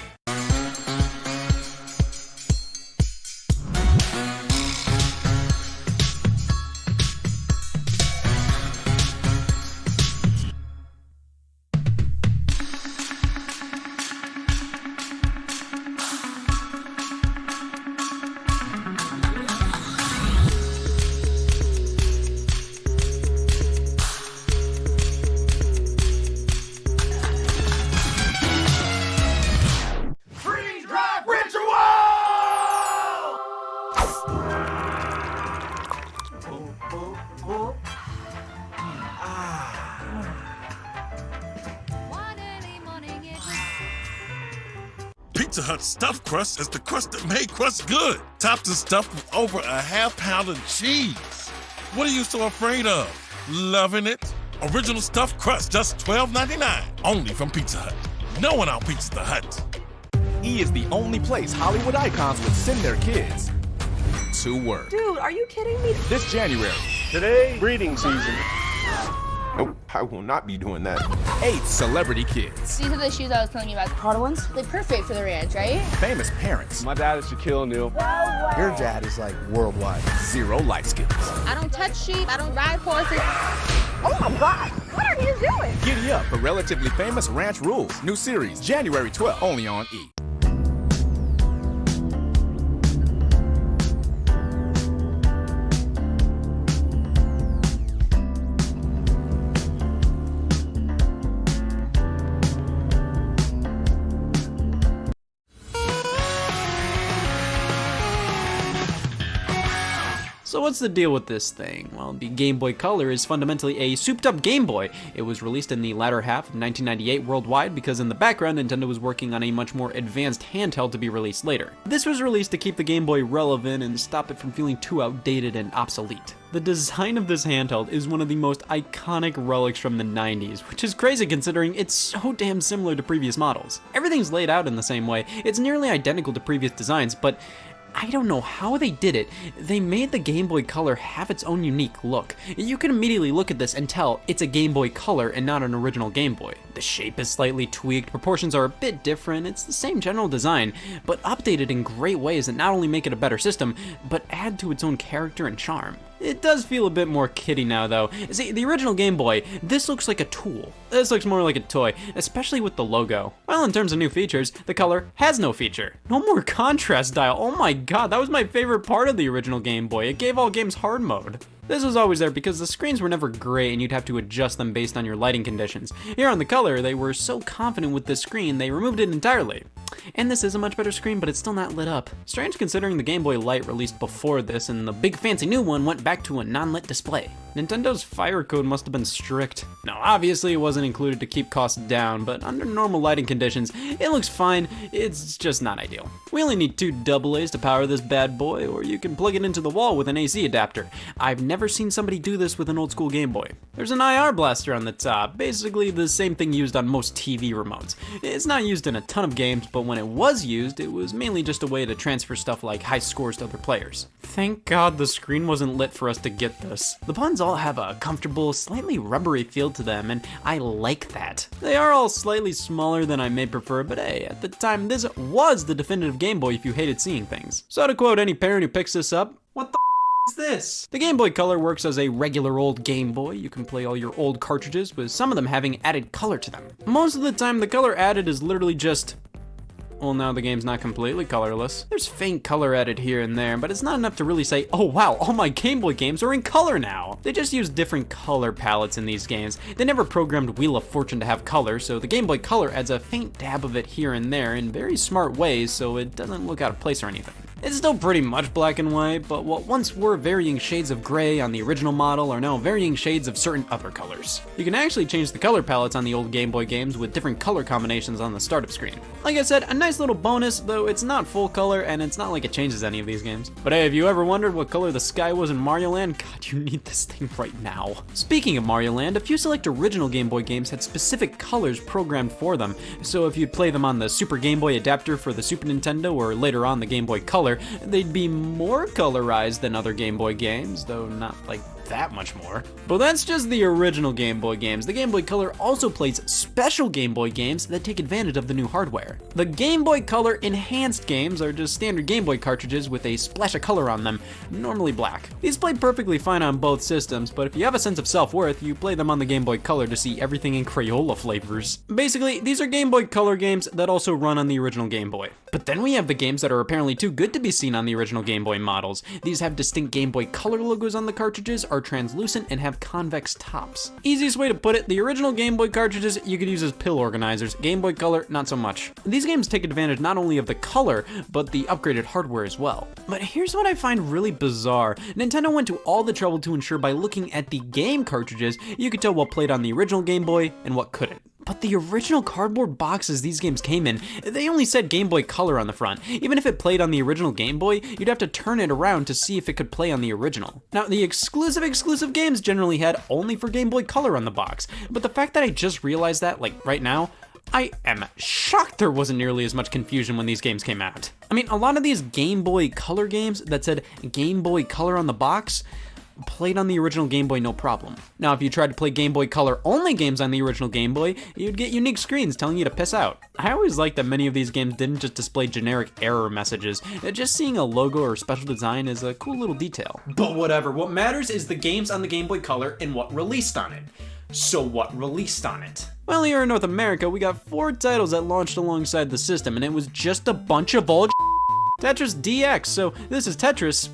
Pizza Hut stuffed crust is the crust that made crust good. Topped and stuffed with over a half-pound of cheese. What are you so afraid of? Loving it? Original stuffed crust, just $12.99. Only from Pizza Hut. No one out-pizzas the Hut. E is the only place Hollywood icons would send their kids to work. Dude, are you kidding me? This January. Today, breeding season. Nope, I will not be doing that. 8 celebrity kids. These are the shoes I was telling you about. The harder ones? They're perfect for the ranch, right? Famous parents. My dad is Shaquille O'Neal. Your dad is like worldwide. 0 life skills. I don't touch sheep. I don't ride horses. Oh my God, what are you doing? Giddy up for relatively famous ranch rules. New series, January 12th, only on E. So what's the deal with this thing? Well, the Game Boy Color is fundamentally a souped-up Game Boy. It was released in the latter half of 1998 worldwide because in the background, Nintendo was working on a much more advanced handheld to be released later. This was released to keep the Game Boy relevant and stop it from feeling too outdated and obsolete. The design of this handheld is one of the most iconic relics from the 90s, which is crazy considering it's so damn similar to previous models. Everything's laid out in the same way, it's nearly identical to previous designs, but I don't know how they did it. They made the Game Boy Color have its own unique look. You can immediately look at this and tell it's a Game Boy Color and not an original Game Boy. The shape is slightly tweaked, proportions are a bit different, it's the same general design, but updated in great ways that not only make it a better system, but add to its own character and charm. It does feel a bit more kiddie now though. See, the original Game Boy, this looks like a tool. This looks more like a toy, especially with the logo. Well, in terms of new features, the Color has no feature. No more contrast dial. Oh my god, that was my favorite part of the original Game Boy. It gave all games hard mode. This was always there because the screens were never great and you'd have to adjust them based on your lighting conditions. Here on the Color, they were so confident with this screen, they removed it entirely. And this is a much better screen, but it's still not lit up. Strange considering the Game Boy Light released before this and the big fancy new one went back to a non-lit display. Nintendo's fire code must have been strict. Now, obviously it wasn't included to keep costs down, but under normal lighting conditions, it looks fine, it's just not ideal. We only need 2 AA's to power this bad boy, or you can plug it into the wall with an AC adapter. I've never seen somebody do this with an old school Game Boy. There's an IR blaster on the top, basically the same thing used on most TV remotes. It's not used in a ton of games, but when it was used, it was mainly just a way to transfer stuff like high scores to other players. Thank God the screen wasn't lit for us to get this. The buttons all have a comfortable, slightly rubbery feel to them, and I like that. They are all slightly smaller than I may prefer, but hey, at the time, this was the definitive Game Boy if you hated seeing things. So to quote any parent who picks this up, what the is this? The Game Boy Color works as a regular old Game Boy. You can play all your old cartridges, with some of them having added color to them. Most of the time, the color added is literally just, well, now the game's not completely colorless. There's faint color added here and there, but it's not enough to really say, oh wow, all my Game Boy games are in color now. They just use different color palettes in these games. They never programmed Wheel of Fortune to have color, so the Game Boy Color adds a faint dab of it here and there in very smart ways, so it doesn't look out of place or anything. It's still pretty much black and white, but what once were varying shades of gray on the original model are now varying shades of certain other colors. You can actually change the color palettes on the old Game Boy games with different color combinations on the startup screen. Like I said, a nice little bonus, though it's not full color and it's not like it changes any of these games. But hey, have you ever wondered what color the sky was in Mario Land? God, you need this thing right now. Speaking of Mario Land, a few select original Game Boy games had specific colors programmed for them, so if you'd play them on the Super Game Boy adapter for the Super Nintendo or later on the Game Boy Color, they'd be more colorized than other Game Boy games, though not like that much more. But that's just the original Game Boy games. The Game Boy Color also plays special Game Boy games that take advantage of the new hardware. The Game Boy Color enhanced games are just standard Game Boy cartridges with a splash of color on them, normally black. These play perfectly fine on both systems, but if you have a sense of self-worth, you play them on the Game Boy Color to see everything in Crayola flavors. Basically, these are Game Boy Color games that also run on the original Game Boy. But then we have the games that are apparently too good to be seen on the original Game Boy models. These have distinct Game Boy Color logos on the cartridges, are translucent, and have convex tops. Easiest way to put it, the original Game Boy cartridges you could use as pill organizers. Game Boy Color, not so much. These games take advantage not only of the color, but the upgraded hardware as well. But here's what I find really bizarre. Nintendo went to all the trouble to ensure by looking at the game cartridges, you could tell what played on the original Game Boy and what couldn't. But the original cardboard boxes these games came in, they only said Game Boy Color on the front. Even if it played on the original Game Boy, you'd have to turn it around to see if it could play on the original. Now, the exclusive games generally had only for Game Boy Color on the box, but the fact that I just realized that, like, right now, I am shocked there wasn't nearly as much confusion when these games came out. I mean, a lot of these Game Boy Color games that said Game Boy Color on the box played on the original Game Boy no problem. Now, if you tried to play Game Boy Color only games on the original Game Boy, you'd get unique screens telling you to piss out. I always liked that many of these games didn't just display generic error messages. Just seeing a logo or special design is a cool little detail. But whatever, what matters is the games on the Game Boy Color and what released on it. So what released on it? Well, here in North America, we got 4 titles that launched alongside the system, and it was just a bunch of old Tetris DX, so this is Tetris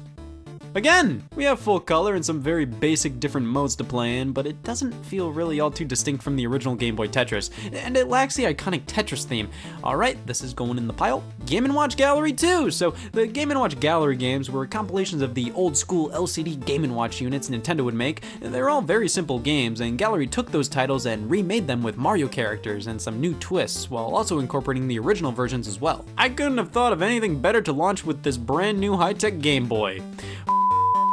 again. We have full color and some very basic different modes to play in, but it doesn't feel really all too distinct from the original Game Boy Tetris, and it lacks the iconic Tetris theme. Alright, this is going in the pile. Game & Watch Gallery 2! So, the Game & Watch Gallery games were compilations of the old school LCD Game & Watch units Nintendo would make. They're all very simple games, and Gallery took those titles and remade them with Mario characters and some new twists, while also incorporating the original versions as well. I couldn't have thought of anything better to launch with this brand new high-tech Game Boy.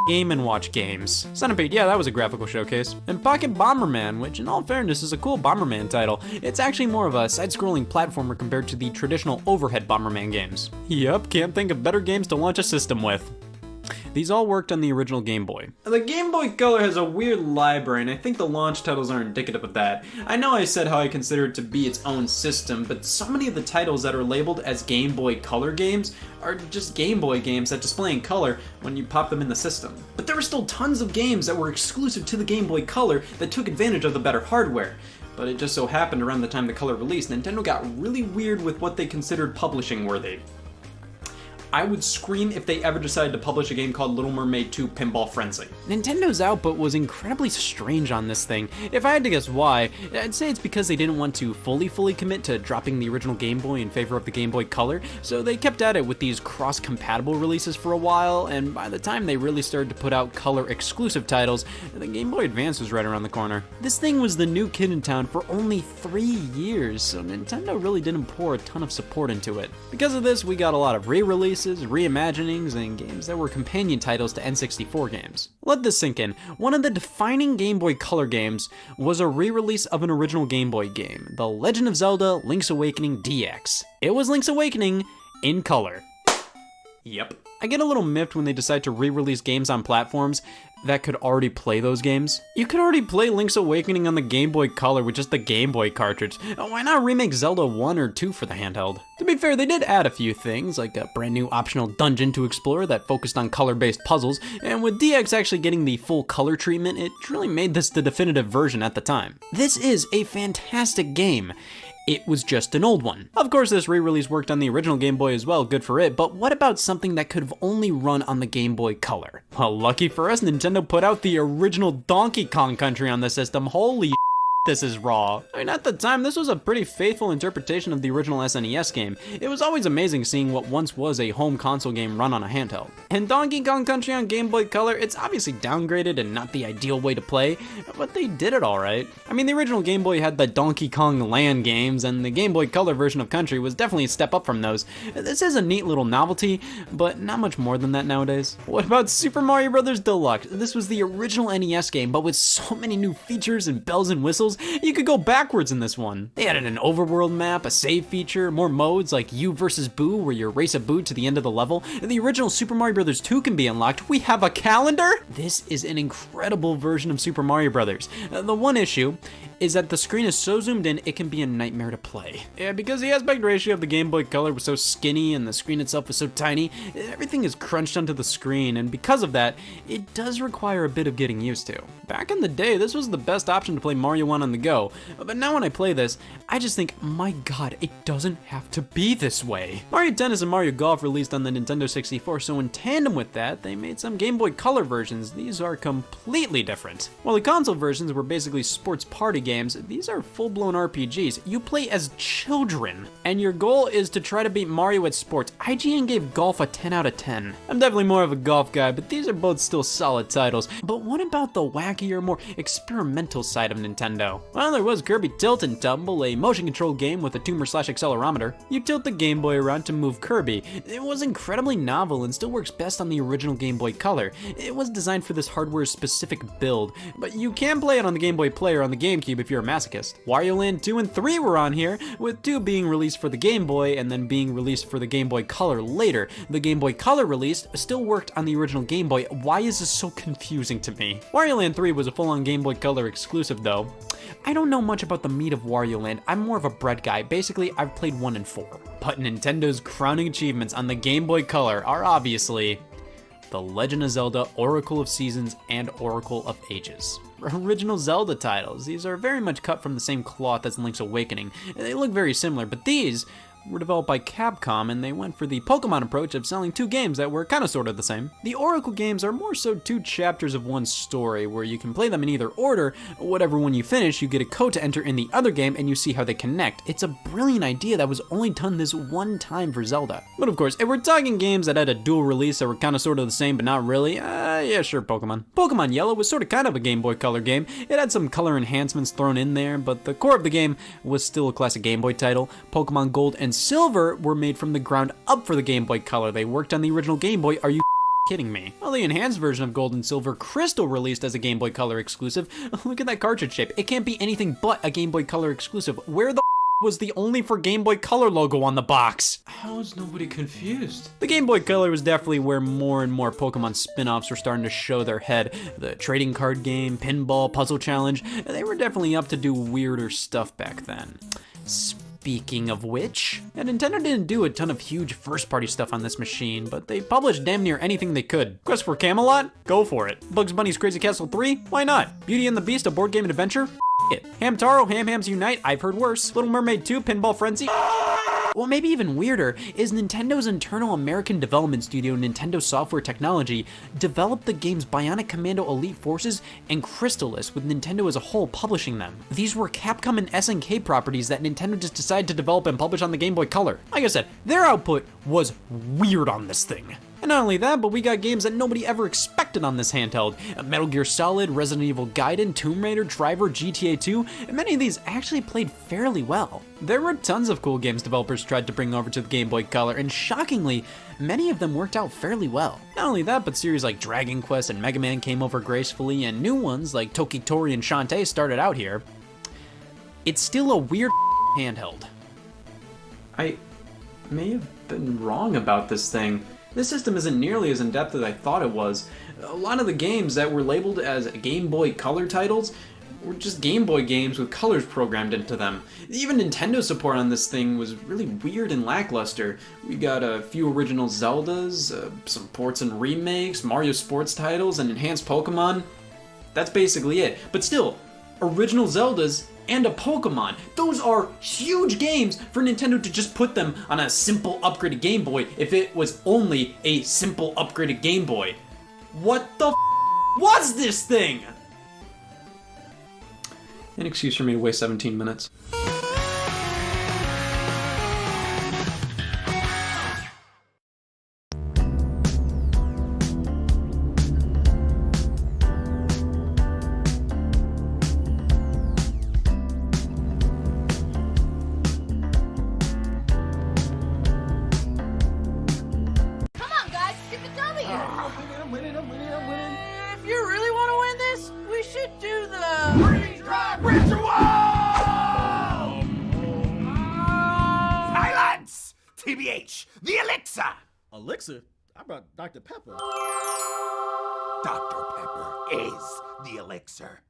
Game & Watch games. Centipede, yeah, that was a graphical showcase. And Pocket Bomberman, which in all fairness is a cool Bomberman title. It's actually more of a side-scrolling platformer compared to the traditional overhead Bomberman games. Yup, can't think of better games to launch a system with. These all worked on the original Game Boy. The Game Boy Color has a weird library, and I think the launch titles are indicative of that. I know I said how I consider it to be its own system, but so many of the titles that are labeled as Game Boy Color games are just Game Boy games that display in color when you pop them in the system. But there were still tons of games that were exclusive to the Game Boy Color that took advantage of the better hardware. But it just so happened around the time the Color released, Nintendo got really weird with what they considered publishing worthy. I would scream if they ever decided to publish a game called Little Mermaid 2 Pinball Frenzy. Nintendo's output was incredibly strange on this thing. If I had to guess why, I'd say it's because they didn't want to fully commit to dropping the original Game Boy in favor of the Game Boy Color, so they kept at it with these cross-compatible releases for a while, and by the time they really started to put out color-exclusive titles, the Game Boy Advance was right around the corner. This thing was the new kid in town for only 3 years, so Nintendo really didn't pour a ton of support into it. Because of this, we got a lot of re-releases, reimaginings, and games that were companion titles to N64 games. Let this sink in. One of the defining Game Boy Color games was a re-release of an original Game Boy game, The Legend of Zelda Link's Awakening DX. It was Link's Awakening in color. Yep. I get a little miffed when they decide to re-release games on platforms that could already play those games. You could already play Link's Awakening on the Game Boy Color with just the Game Boy cartridge. Why not remake Zelda 1 or 2 for the handheld? To be fair, they did add a few things, like a brand new optional dungeon to explore that focused on color-based puzzles, and with DX actually getting the full color treatment, it really made this the definitive version at the time. This is a fantastic game. It was just an old one. Of course, this re-release worked on the original Game Boy as well, good for it, but what about something that could have only run on the Game Boy Color? Well, lucky for us, Nintendo put out the original Donkey Kong Country on the system. Holy this is raw. I mean, at the time, this was a pretty faithful interpretation of the original SNES game. It was always amazing seeing what once was a home console game run on a handheld. In Donkey Kong Country on Game Boy Color, it's obviously downgraded and not the ideal way to play, but they did it alright. I mean, the original Game Boy had the Donkey Kong Land games, and the Game Boy Color version of Country was definitely a step up from those. This is a neat little novelty, but not much more than that nowadays. What about Super Mario Bros. Deluxe? This was the original NES game, but with so many new features and bells and whistles, you could go backwards in this one. They added an overworld map, a save feature, more modes like You vs. Boo, where you race a Boo to the end of the level. The original Super Mario Bros. 2 can be unlocked. We have a calendar? This is an incredible version of Super Mario Bros. The one issue is that the screen is so zoomed in, it can be a nightmare to play. Yeah, because the aspect ratio of the Game Boy Color was so skinny and the screen itself was so tiny, everything is crunched onto the screen, and because of that, it does require a bit of getting used to. Back in the day, this was the best option to play Mario 1 on the go, but now when I play this, I just think, my god, it doesn't have to be this way. Mario Tennis and Mario Golf released on the Nintendo 64, so in tandem with that, they made some Game Boy Color versions. These are completely different. While the console versions were basically sports party games, these are full-blown RPGs. You play as children, and your goal is to try to beat Mario at sports. IGN gave golf a 10 out of 10. I'm definitely more of a golf guy, but these are both still solid titles. But what about the wackier, more experimental side of Nintendo? Well, there was Kirby Tilt and Tumble, a motion control game with a tuner/accelerometer. You tilt the Game Boy around to move Kirby. It was incredibly novel and still works best on the original Game Boy Color. It was designed for this hardware-specific build, but you can play it on the Game Boy Player on the GameCube if you're a masochist. Wario Land 2 and 3 were on here, with 2 being released for the Game Boy and then being released for the Game Boy Color later. The Game Boy Color release still worked on the original Game Boy. Why is this so confusing to me? Wario Land 3 was a full-on Game Boy Color exclusive though. I don't know much about the meat of Wario Land. I'm more of a bread guy. Basically, I've played 1 and 4. But Nintendo's crowning achievements on the Game Boy Color are obviously The Legend of Zelda, Oracle of Seasons, and Oracle of Ages. Original Zelda titles. These are very much cut from the same cloth as Link's Awakening. They look very similar, but these were developed by Capcom, and they went for the Pokemon approach of selling 2 games that were kind of sort of the same. The Oracle games are more so 2 chapters of one story, where you can play them in either order. Whatever one you finish, you get a code to enter in the other game, and you see how they connect. It's a brilliant idea that was only done this one time for Zelda. But of course, if we're talking games that had a dual release that were kind of sort of the same, but not really, yeah, sure, Pokemon. Pokemon Yellow was sort of kind of a Game Boy Color game. It had some color enhancements thrown in there, but the core of the game was still a classic Game Boy title. Pokemon Gold and Silver were made from the ground up for the Game Boy Color. They worked on the original Game Boy. Are you kidding me? Well, the enhanced version of Gold and Silver Crystal released as a Game Boy Color exclusive. Look at that cartridge shape. It can't be anything but a Game Boy Color exclusive. Where the was the only for Game Boy Color logo on the box? How is nobody confused? The Game Boy Color was definitely where more and more Pokemon spin-offs were starting to show their head. The trading card game, pinball, puzzle challenge, they were definitely up to do weirder stuff back then. Speaking of which, Nintendo didn't do a ton of huge first-party stuff on this machine, but they published damn near anything they could. Quest for Camelot? Go for it. Bugs Bunny's Crazy Castle 3? Why not? Beauty and the Beast, a board game and adventure? It. Hamtaro, Ham Hams Unite? I've heard worse. Little Mermaid 2, Pinball Frenzy? Well, maybe even weirder is Nintendo's internal American development studio, Nintendo Software Technology, developed the games Bionic Commando Elite Forces and Crystalis, with Nintendo as a whole publishing them. These were Capcom and SNK properties that Nintendo just decided to develop and publish on the Game Boy Color. Like I said, their output was weird on this thing. And not only that, but we got games that nobody ever expected on this handheld. Metal Gear Solid, Resident Evil Gaiden, Tomb Raider, Driver, GTA 2, and many of these actually played fairly well. There were tons of cool games developers tried to bring over to the Game Boy Color, and shockingly, many of them worked out fairly well. Not only that, but series like Dragon Quest and Mega Man came over gracefully, and new ones like Tokitori and Shantae started out here. It's still a weird handheld. I may have been wrong about this thing. This system isn't nearly as in-depth as I thought it was. A lot of the games that were labeled as Game Boy Color titles were just Game Boy games with colors programmed into them. Even Nintendo support on this thing was really weird and lackluster. We got a few original Zeldas, some ports and remakes, Mario sports titles, and enhanced Pokemon. That's basically it. But still, original Zeldas and a Pokemon. Those are huge games for Nintendo to just put them on a simple upgraded Game Boy if it was only a simple upgraded Game Boy. What the was this thing? An excuse for me to waste 17 minutes. If you really want to win this, we should do the freeze drive ritual! Silence! TBH, the elixir! Elixir? I brought Dr. Pepper. Dr. Pepper is the elixir.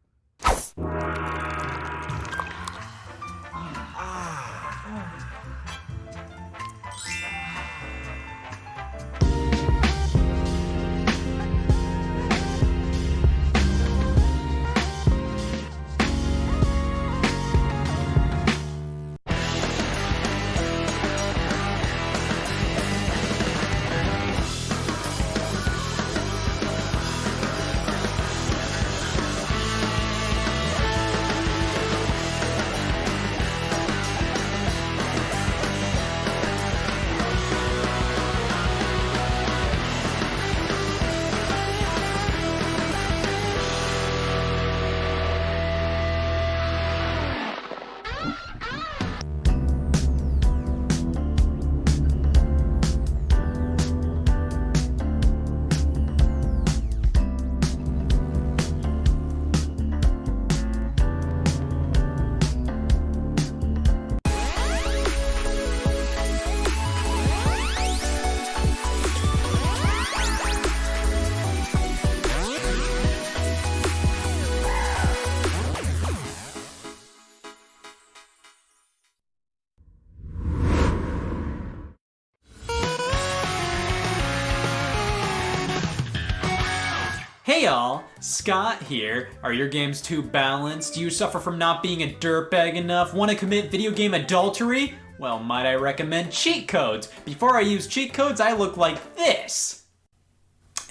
Hey y'all, Scott here. Are your games too balanced? Do you suffer from not being a dirtbag enough? Want to commit video game adultery? Well, might I recommend cheat codes? Before I use cheat codes, I look like this.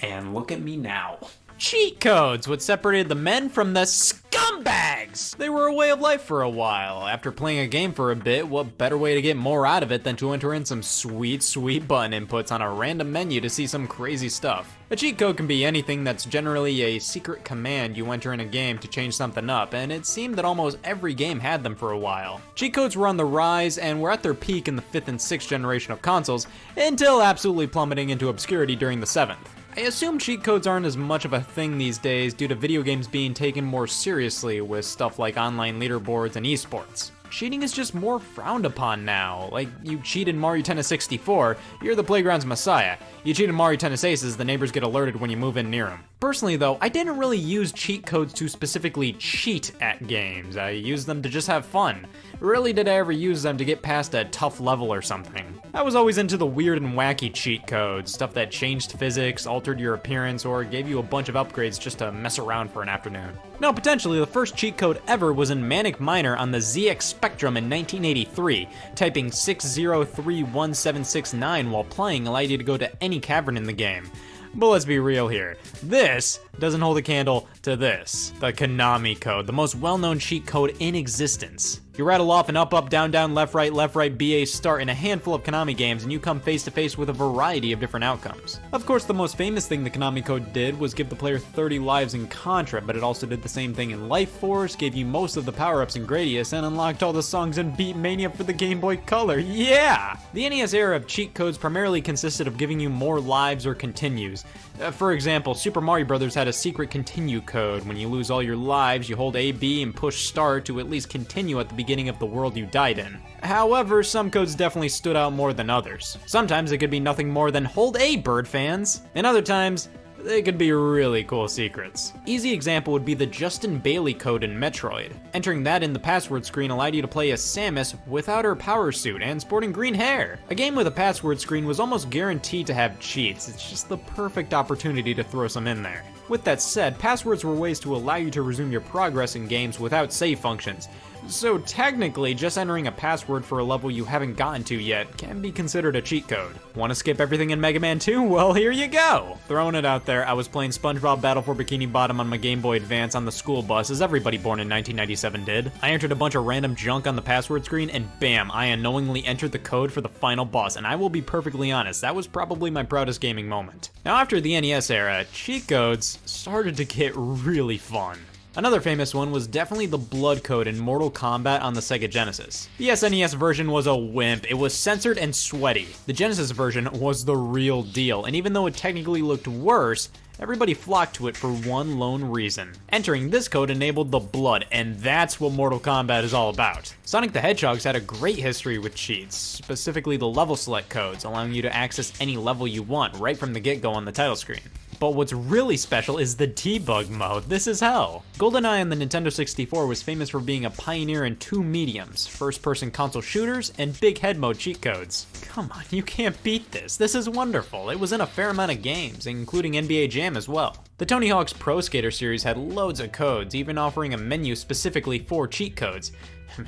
And look at me now. Cheat codes, what separated the men from the scumbags! They were a way of life for a while. After playing a game for a bit, what better way to get more out of it than to enter in some sweet, sweet button inputs on a random menu to see some crazy stuff. A cheat code can be anything that's generally a secret command you enter in a game to change something up, and it seemed that almost every game had them for a while. Cheat codes were on the rise and were at their peak in the 5th and 6th generation of consoles, until absolutely plummeting into obscurity during the 7th. I assume cheat codes aren't as much of a thing these days due to video games being taken more seriously with stuff like online leaderboards and esports. Cheating is just more frowned upon now. Like, you cheat in Mario Tennis 64, you're the playground's messiah. You cheat in Mario Tennis Aces, the neighbors get alerted when you move in near them. Personally though, I didn't really use cheat codes to specifically cheat at games. I used them to just have fun. Rarely did I ever use them to get past a tough level or something. I was always into the weird and wacky cheat codes, stuff that changed physics, altered your appearance, or gave you a bunch of upgrades just to mess around for an afternoon. Now, potentially the first cheat code ever was in Manic Miner on the ZX Spectrum in 1983. Typing 6031769 while playing allowed you to go to any cavern in the game. But let's be real here. This doesn't hold a candle to this. The Konami code, the most well-known cheat code in existence. You rattle off an up, up, down, down, left, right, BA start in a handful of Konami games and you come face to face with a variety of different outcomes. Of course, the most famous thing the Konami code did was give the player 30 lives in Contra, but it also did the same thing in Life Force, gave you most of the power-ups in Gradius, and unlocked all the songs in Beat Mania for the Game Boy Color. Yeah! The NES era of cheat codes primarily consisted of giving you more lives or continues. For example, Super Mario Bros. Had a secret continue code. When you lose all your lives, you hold A, B, and push start to at least continue at the beginning of the world you died in. However, some codes definitely stood out more than others. Sometimes it could be nothing more than hold A, bird fans, and other times, they could be really cool secrets. Easy example would be the Justin Bailey code in Metroid. Entering that in the password screen allowed you to play as Samus without her power suit and sporting green hair. A game with a password screen was almost guaranteed to have cheats. It's just the perfect opportunity to throw some in there. With that said, passwords were ways to allow you to resume your progress in games without save functions. So technically, just entering a password for a level you haven't gotten to yet can be considered a cheat code. Want to skip everything in Mega Man 2? Well, here you go! Throwing it out there, I was playing SpongeBob Battle for Bikini Bottom on my Game Boy Advance on the school bus, as everybody born in 1997 did. I entered a bunch of random junk on the password screen, and bam, I unknowingly entered the code for the final boss, and I will be perfectly honest, that was probably my proudest gaming moment. Now, after the NES era, cheat codes started to get really fun. Another famous one was definitely the blood code in Mortal Kombat on the Sega Genesis. The SNES version was a wimp, it was censored and sweaty. The Genesis version was the real deal, and even though it technically looked worse, everybody flocked to it for one lone reason. Entering this code enabled the blood, and that's what Mortal Kombat is all about. Sonic the Hedgehog's had a great history with cheats, specifically the level select codes, allowing you to access any level you want right from the get-go on the title screen. But what's really special is the debug mode. This is hell. GoldenEye on the Nintendo 64 was famous for being a pioneer in two mediums, first-person console shooters and big head mode cheat codes. Come on, you can't beat this. This is wonderful. It was in a fair amount of games, including NBA Jam as well. The Tony Hawk's Pro Skater series had loads of codes, even offering a menu specifically for cheat codes.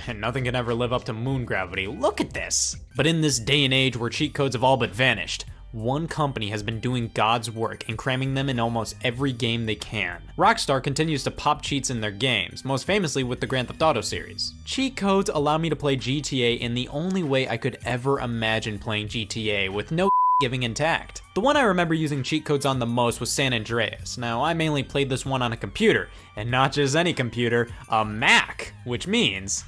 Man, nothing can ever live up to moon gravity. Look at this! But in this day and age where cheat codes have all but vanished, one company has been doing God's work and cramming them in almost every game they can. Rockstar continues to pop cheats in their games, most famously with the Grand Theft Auto series. Cheat codes allow me to play GTA in the only way I could ever imagine playing GTA, with no giving intact. The one I remember using cheat codes on the most was San Andreas. Now, I mainly played this one on a computer, and not just any computer, a Mac, which means...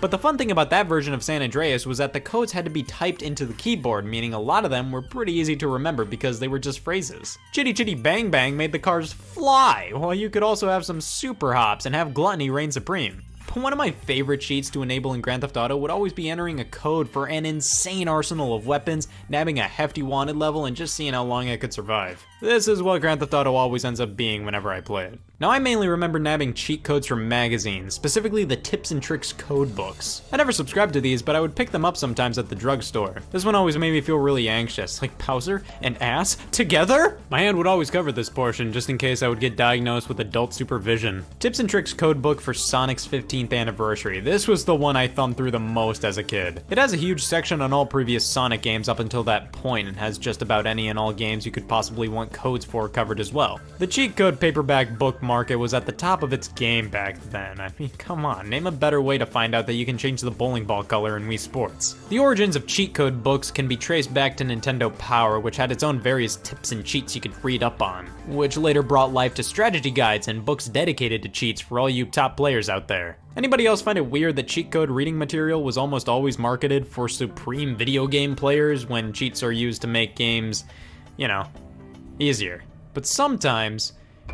But the fun thing about that version of San Andreas was that the codes had to be typed into the keyboard, meaning a lot of them were pretty easy to remember because they were just phrases. Chitty Chitty Bang Bang made the cars fly, while you could also have some super hops and have gluttony reign supreme. But one of my favorite cheats to enable in Grand Theft Auto would always be entering a code for an insane arsenal of weapons, nabbing a hefty wanted level, and just seeing how long I could survive. This is what Grand Theft Auto always ends up being whenever I play it. Now, I mainly remember nabbing cheat codes from magazines, specifically the Tips and Tricks code books. I never subscribed to these, but I would pick them up sometimes at the drugstore. This one always made me feel really anxious, like Bowser and ass together? My hand would always cover this portion just in case I would get diagnosed with adult supervision. Tips and Tricks code book for Sonic's 15th anniversary. This was the one I thumbed through the most as a kid. It has a huge section on all previous Sonic games up until that point and has just about any and all games you could possibly want codes for covered as well. The cheat code paperback book market was at the top of its game back then. I mean, come on, name a better way to find out that you can change the bowling ball color in Wii Sports. The origins of cheat code books can be traced back to Nintendo Power, which had its own various tips and cheats you could read up on, which later brought life to strategy guides and books dedicated to cheats for all you top players out there. Anybody else find it weird that cheat code reading material was almost always marketed for supreme video game players when cheats are used to make games, you know, easier? But sometimes,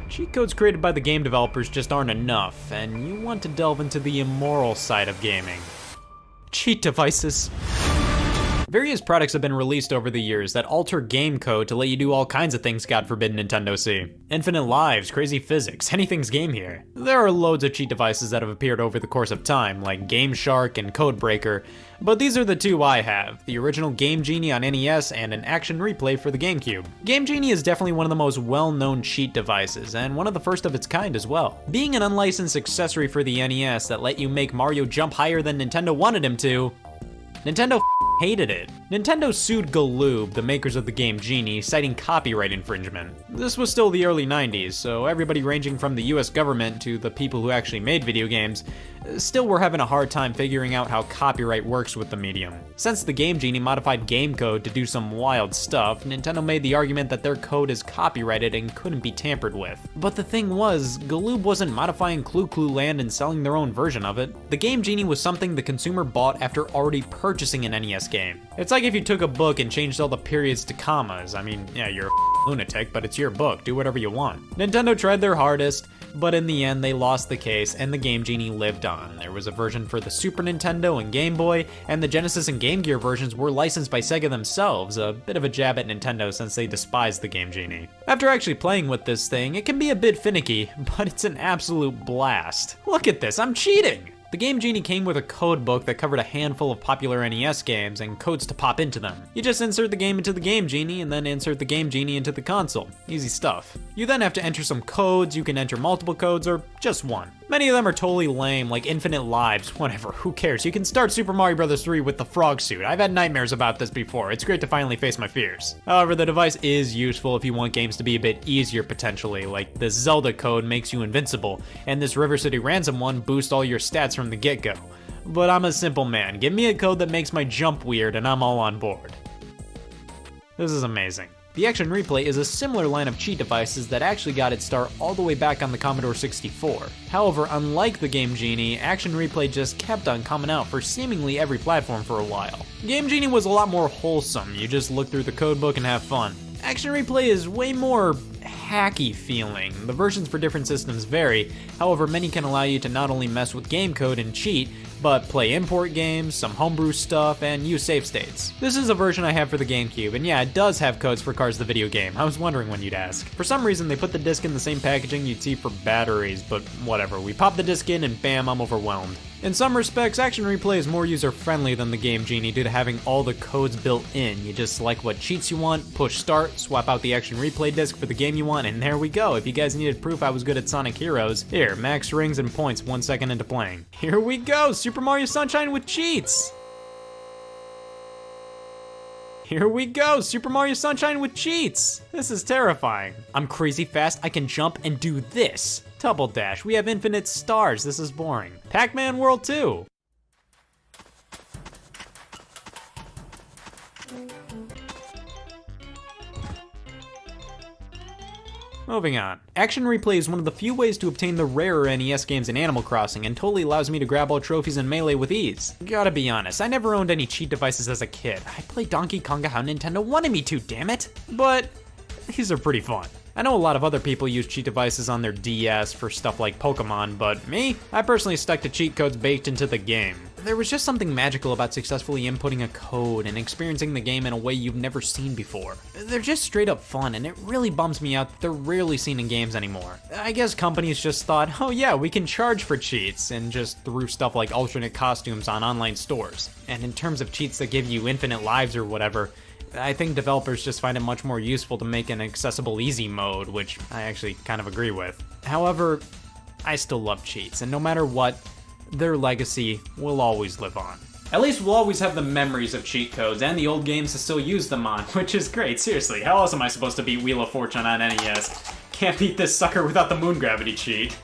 cheat codes created by the game developers just aren't enough, and you want to delve into the immoral side of gaming. Cheat devices. Various products have been released over the years that alter game code to let you do all kinds of things God forbid Nintendo see. Infinite lives, crazy physics, anything's game here. There are loads of cheat devices that have appeared over the course of time, like Game Shark and Codebreaker, but these are the two I have, the original Game Genie on NES and an Action Replay for the GameCube. Game Genie is definitely one of the most well-known cheat devices, and one of the first of its kind as well. Being an unlicensed accessory for the NES that let you make Mario jump higher than Nintendo wanted him to, Nintendo hated it. Nintendo sued Galoob, the makers of the game Genie, citing copyright infringement. This was still the early 90s, so everybody ranging from the US government to the people who actually made video games still were having a hard time figuring out how copyright works with the medium. Since the Game Genie modified game code to do some wild stuff, Nintendo made the argument that their code is copyrighted and couldn't be tampered with. But the thing was, Galoob wasn't modifying Clu Clu Land and selling their own version of it. The Game Genie was something the consumer bought after already purchasing an NES game. It's like if you took a book and changed all the periods to commas. I mean, yeah, you're a lunatic, but it's your book, do whatever you want. Nintendo tried their hardest, but in the end they lost the case and the Game Genie lived on. There was a version for the Super Nintendo and Game Boy, and the Genesis and Game Gear versions were licensed by Sega themselves, a bit of a jab at Nintendo since they despised the Game Genie. After actually playing with this thing, it can be a bit finicky, but it's an absolute blast. Look at this, I'm cheating! The Game Genie came with a code book that covered a handful of popular NES games and codes to pop into them. You just insert the game into the Game Genie and then insert the Game Genie into the console. Easy stuff. You then have to enter some codes. You can enter multiple codes or just one. Many of them are totally lame, like infinite lives, whatever, who cares? You can start Super Mario Bros. 3 with the frog suit. I've had nightmares about this before. It's great to finally face my fears. However, the device is useful if you want games to be a bit easier potentially, like this Zelda code makes you invincible, and this River City Ransom one boosts all your stats from the get-go. But I'm a simple man. Give me a code that makes my jump weird and I'm all on board. This is amazing. The Action Replay is a similar line of cheat devices that actually got its start all the way back on the Commodore 64. However, unlike the Game Genie, Action Replay just kept on coming out for seemingly every platform for a while. Game Genie was a lot more wholesome, you just look through the codebook and have fun. Action Replay is way more hacky feeling. The versions for different systems vary, however many can allow you to not only mess with game code and cheat, but play import games, some homebrew stuff, and use save states. This is a version I have for the GameCube, and yeah, it does have codes for Cars the video game. I was wondering when you'd ask. For some reason, they put the disc in the same packaging you'd see for batteries, but whatever. We pop the disc in and bam, I'm overwhelmed. In some respects, Action Replay is more user-friendly than the Game Genie due to having all the codes built in. You just select what cheats you want, push start, swap out the Action Replay disc for the game you want, and there we go. If you guys needed proof I was good at Sonic Heroes, here, max rings and points 1 second into playing. Here we go, Super Mario Sunshine with cheats! Here we go, Super Mario Sunshine with cheats! This is terrifying. I'm crazy fast, I can jump and do this. Double dash, we have infinite stars, this is boring. Pac-Man World 2. Moving on. Action Replay is one of the few ways to obtain the rarer NES games in Animal Crossing and totally allows me to grab all trophies in Melee with ease. Gotta be honest, I never owned any cheat devices as a kid. I played Donkey Konga how Nintendo wanted me to, damn it! But these are pretty fun. I know a lot of other people use cheat devices on their DS for stuff like Pokemon, but me? I personally stuck to cheat codes baked into the game. There was just something magical about successfully inputting a code and experiencing the game in a way you've never seen before. They're just straight up fun, and it really bums me out that they're rarely seen in games anymore. I guess companies just thought, oh yeah, we can charge for cheats, and just threw stuff like alternate costumes on online stores. And in terms of cheats that give you infinite lives or whatever, I think developers just find it much more useful to make an accessible easy mode, which I actually kind of agree with. However, I still love cheats, and no matter what, their legacy will always live on. At least we'll always have the memories of cheat codes and the old games to still use them on, which is great, seriously. How else am I supposed to beat Wheel of Fortune on NES? Can't beat this sucker without the moon gravity cheat.